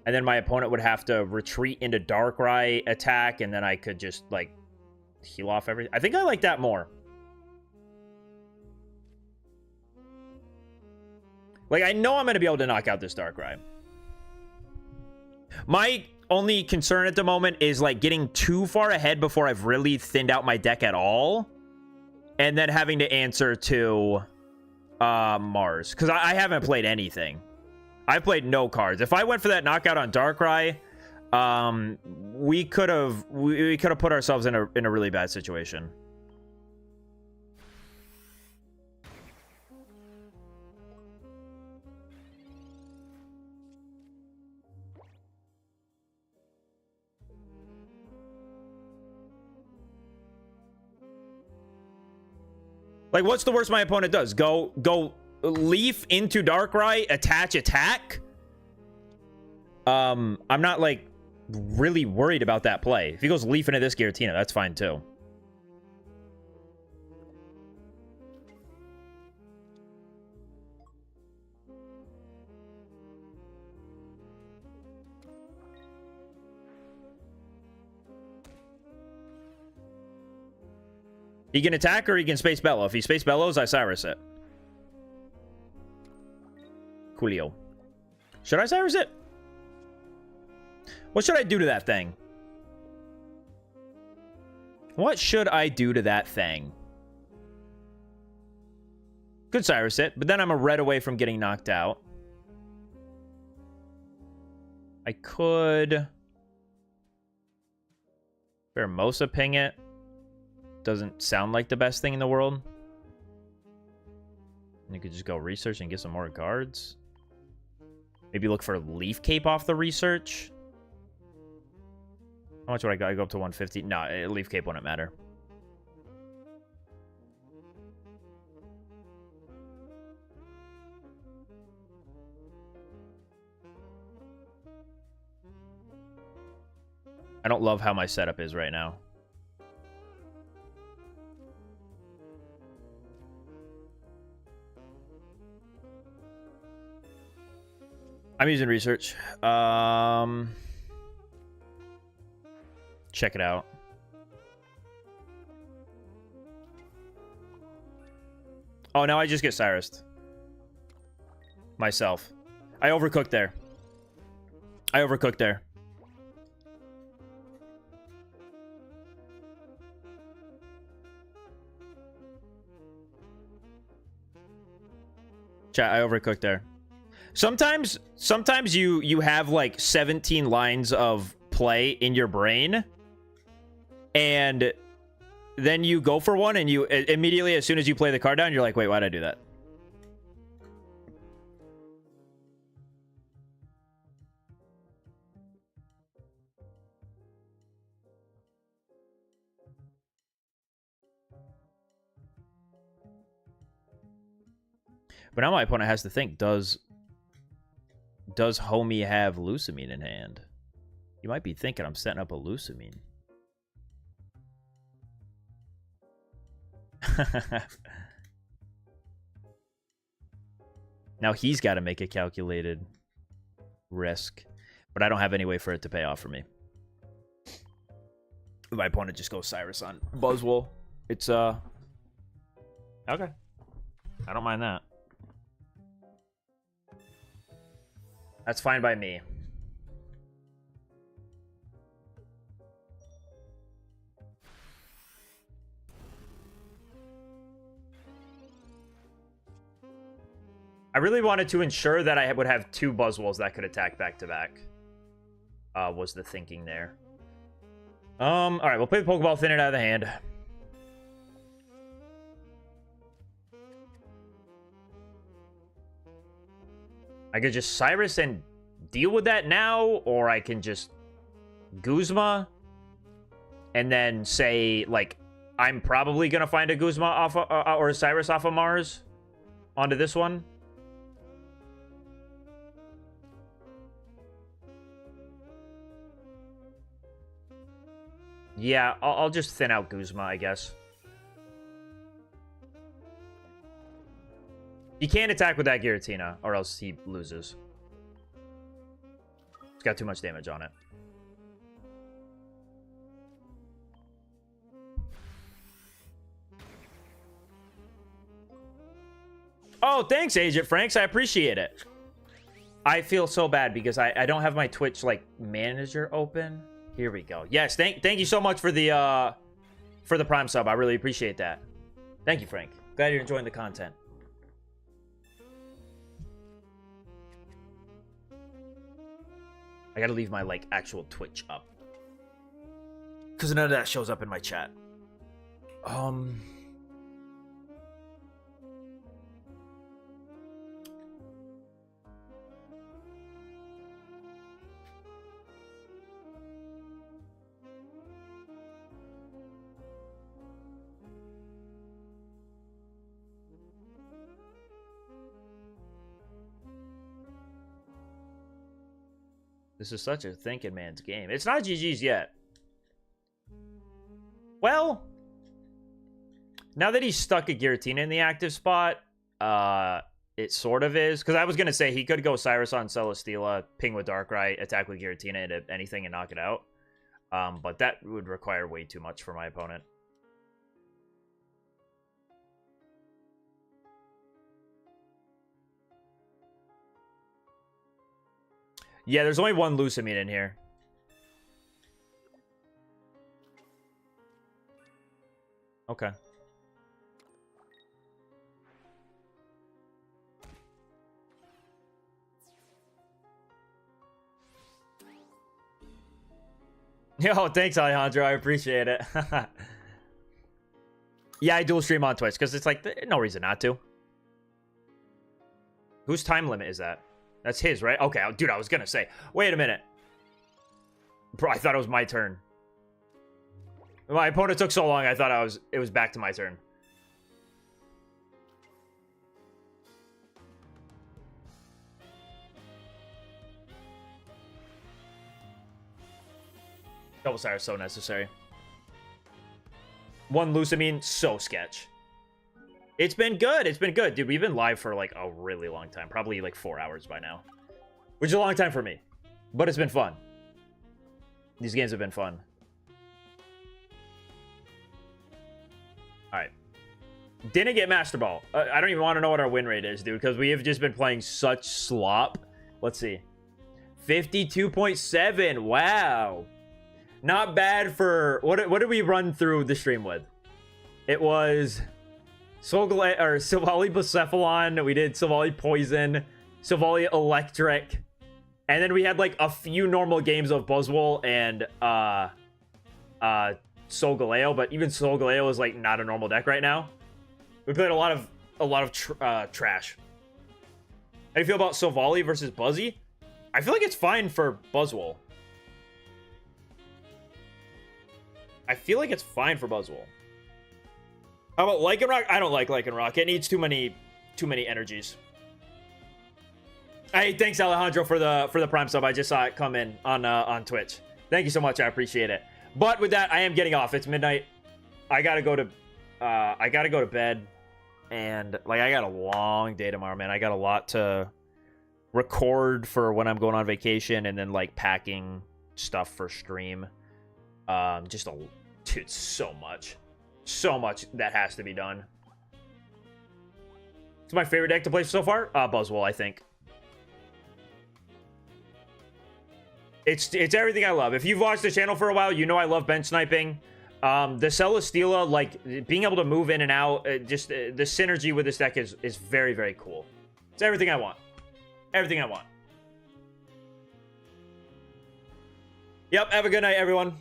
[SPEAKER 1] And then my opponent would have to retreat into Darkrai attack, and then I could just, like, heal off everything. I think I like that more. Like, I know I'm going to be able to knock out this Darkrai. My only concern at the moment is, like, getting too far ahead before I've really thinned out my deck at all. And then having to answer to Mars. Because I haven't played anything. I've played no cards. If I went for that knockout on Darkrai, we could have put ourselves in a really bad situation. Like, what's the worst my opponent does? Go Leaf into Darkrai, attack. I'm not, like, really worried about that play. If he goes Leaf into this Giratina, that's fine, too. He can attack or he can Space Bellow. If he Space Bellows, I Cyrus it. Coolio. Should I Cyrus it? What should I do to that thing? What should I do to that thing? Could Cyrus it, but then I'm a red away from getting knocked out. I could Pheromosa ping it. Doesn't sound like the best thing in the world. You could just go research and get some more cards. Maybe look for Leaf Cape off the research. How much would I go? I go up to 150. No, Leaf Cape wouldn't matter. I don't love how my setup is right now. I'm using research. Check it out. Oh, now I just get Cyrus'd. Myself. I overcooked there. Chat, I overcooked there. Sometimes you have like 17 lines of play in your brain, and then you go for one, and you immediately, as soon as you play the card down, you're like, wait, why'd I do that? But now my opponent has to think, does homie have Lusamine in hand? You might be thinking I'm setting up a Lusamine. Now he's got to make a calculated risk. But I don't have any way for it to pay off for me. My opponent just goes Cyrus on Buzzwole. It's, okay. I don't mind that. That's fine by me. I really wanted to ensure that I would have two Buzzwoles that could attack back to back. Was the thinking there. All right, we'll play the Pokeball, thin it out of the hand. I could just Cyrus and deal with that now, or I can just Guzma and then say, like, I'm probably going to find a Guzma off of, or a Cyrus off of Mars onto this one. Yeah, I'll just thin out Guzma, I guess. He can't attack with that Giratina, or else he loses. It's got too much damage on it. Oh, thanks, Agent Franks. I appreciate it. I feel so bad because I don't have my Twitch, like, manager open. Here we go. Yes, thank you so much for the Prime sub. I really appreciate that. Thank you, Frank. Glad you're enjoying the content. I gotta leave my, like, actual Twitch up. Because none of that shows up in my chat. This is such a thinking man's game. It's not GG's yet. Well, now that he's stuck a Giratina in the active spot, it sort of is. Because I was going to say he could go Cyrus on Celesteela, ping with Darkrai, attack with Giratina into anything and knock it out. But that would require way too much for my opponent. Yeah, there's only one Lucamine in here. Okay. Yo, thanks, Alejandro. I appreciate it. Yeah, I dual stream on Twitch because it's like no reason not to. Whose time limit is that? That's his, right? Okay, dude, I was gonna say. Wait a minute. Bro, I thought it was my turn. My opponent took so long, I thought it was back to my turn. Double Sire, so necessary. One Lucamine, so sketch. It's been good. It's been good. Dude, we've been live for, like, a really long time. Probably, like, 4 hours by now. Which is a long time for me. But it's been fun. These games have been fun. Alright. Didn't get Master Ball. I don't even want to know what our win rate is, dude. Because we have just been playing such slop. Let's see. 52.7. Wow. Not bad for... What did we run through the stream with? It was... Silvally Bucephalon, we did Silvally Poison, Silvally Electric, and then we had like a few normal games of Buzzwole and Solgaleo, but even Solgaleo is like not a normal deck right now. We played a lot of trash. How do you feel about Silvally versus Buzzy? I feel like it's fine for Buzzwole. I feel like it's fine for Buzzwole. How about Lycanroc? I don't like Lycanroc. It needs too many energies. Hey, thanks Alejandro for the Prime sub. I just saw it come in on Twitch. Thank you so much. I appreciate it. But with that, I am getting off. It's midnight. I gotta go to bed, and like I got a long day tomorrow, man. I got a lot to record for when I'm going on vacation, and then like packing stuff for stream. Dude, so much that has to be done. It's my favorite deck to play so far. Buzzwole, I think. It's everything I love. If you've watched the channel for a while, you know I love bench sniping. The Celesteela, like being able to move in and out, just the synergy with this deck is very, very cool. It's everything I want. Everything I want. Yep, have a good night, everyone.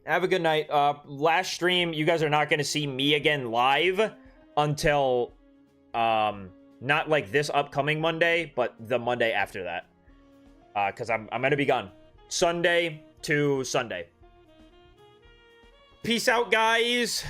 [SPEAKER 1] Have a good night. Last stream, you guys are not going to see me again live until, not like this upcoming Monday, but the Monday after that. Because I'm going to be gone. Sunday to Sunday. Peace out, guys.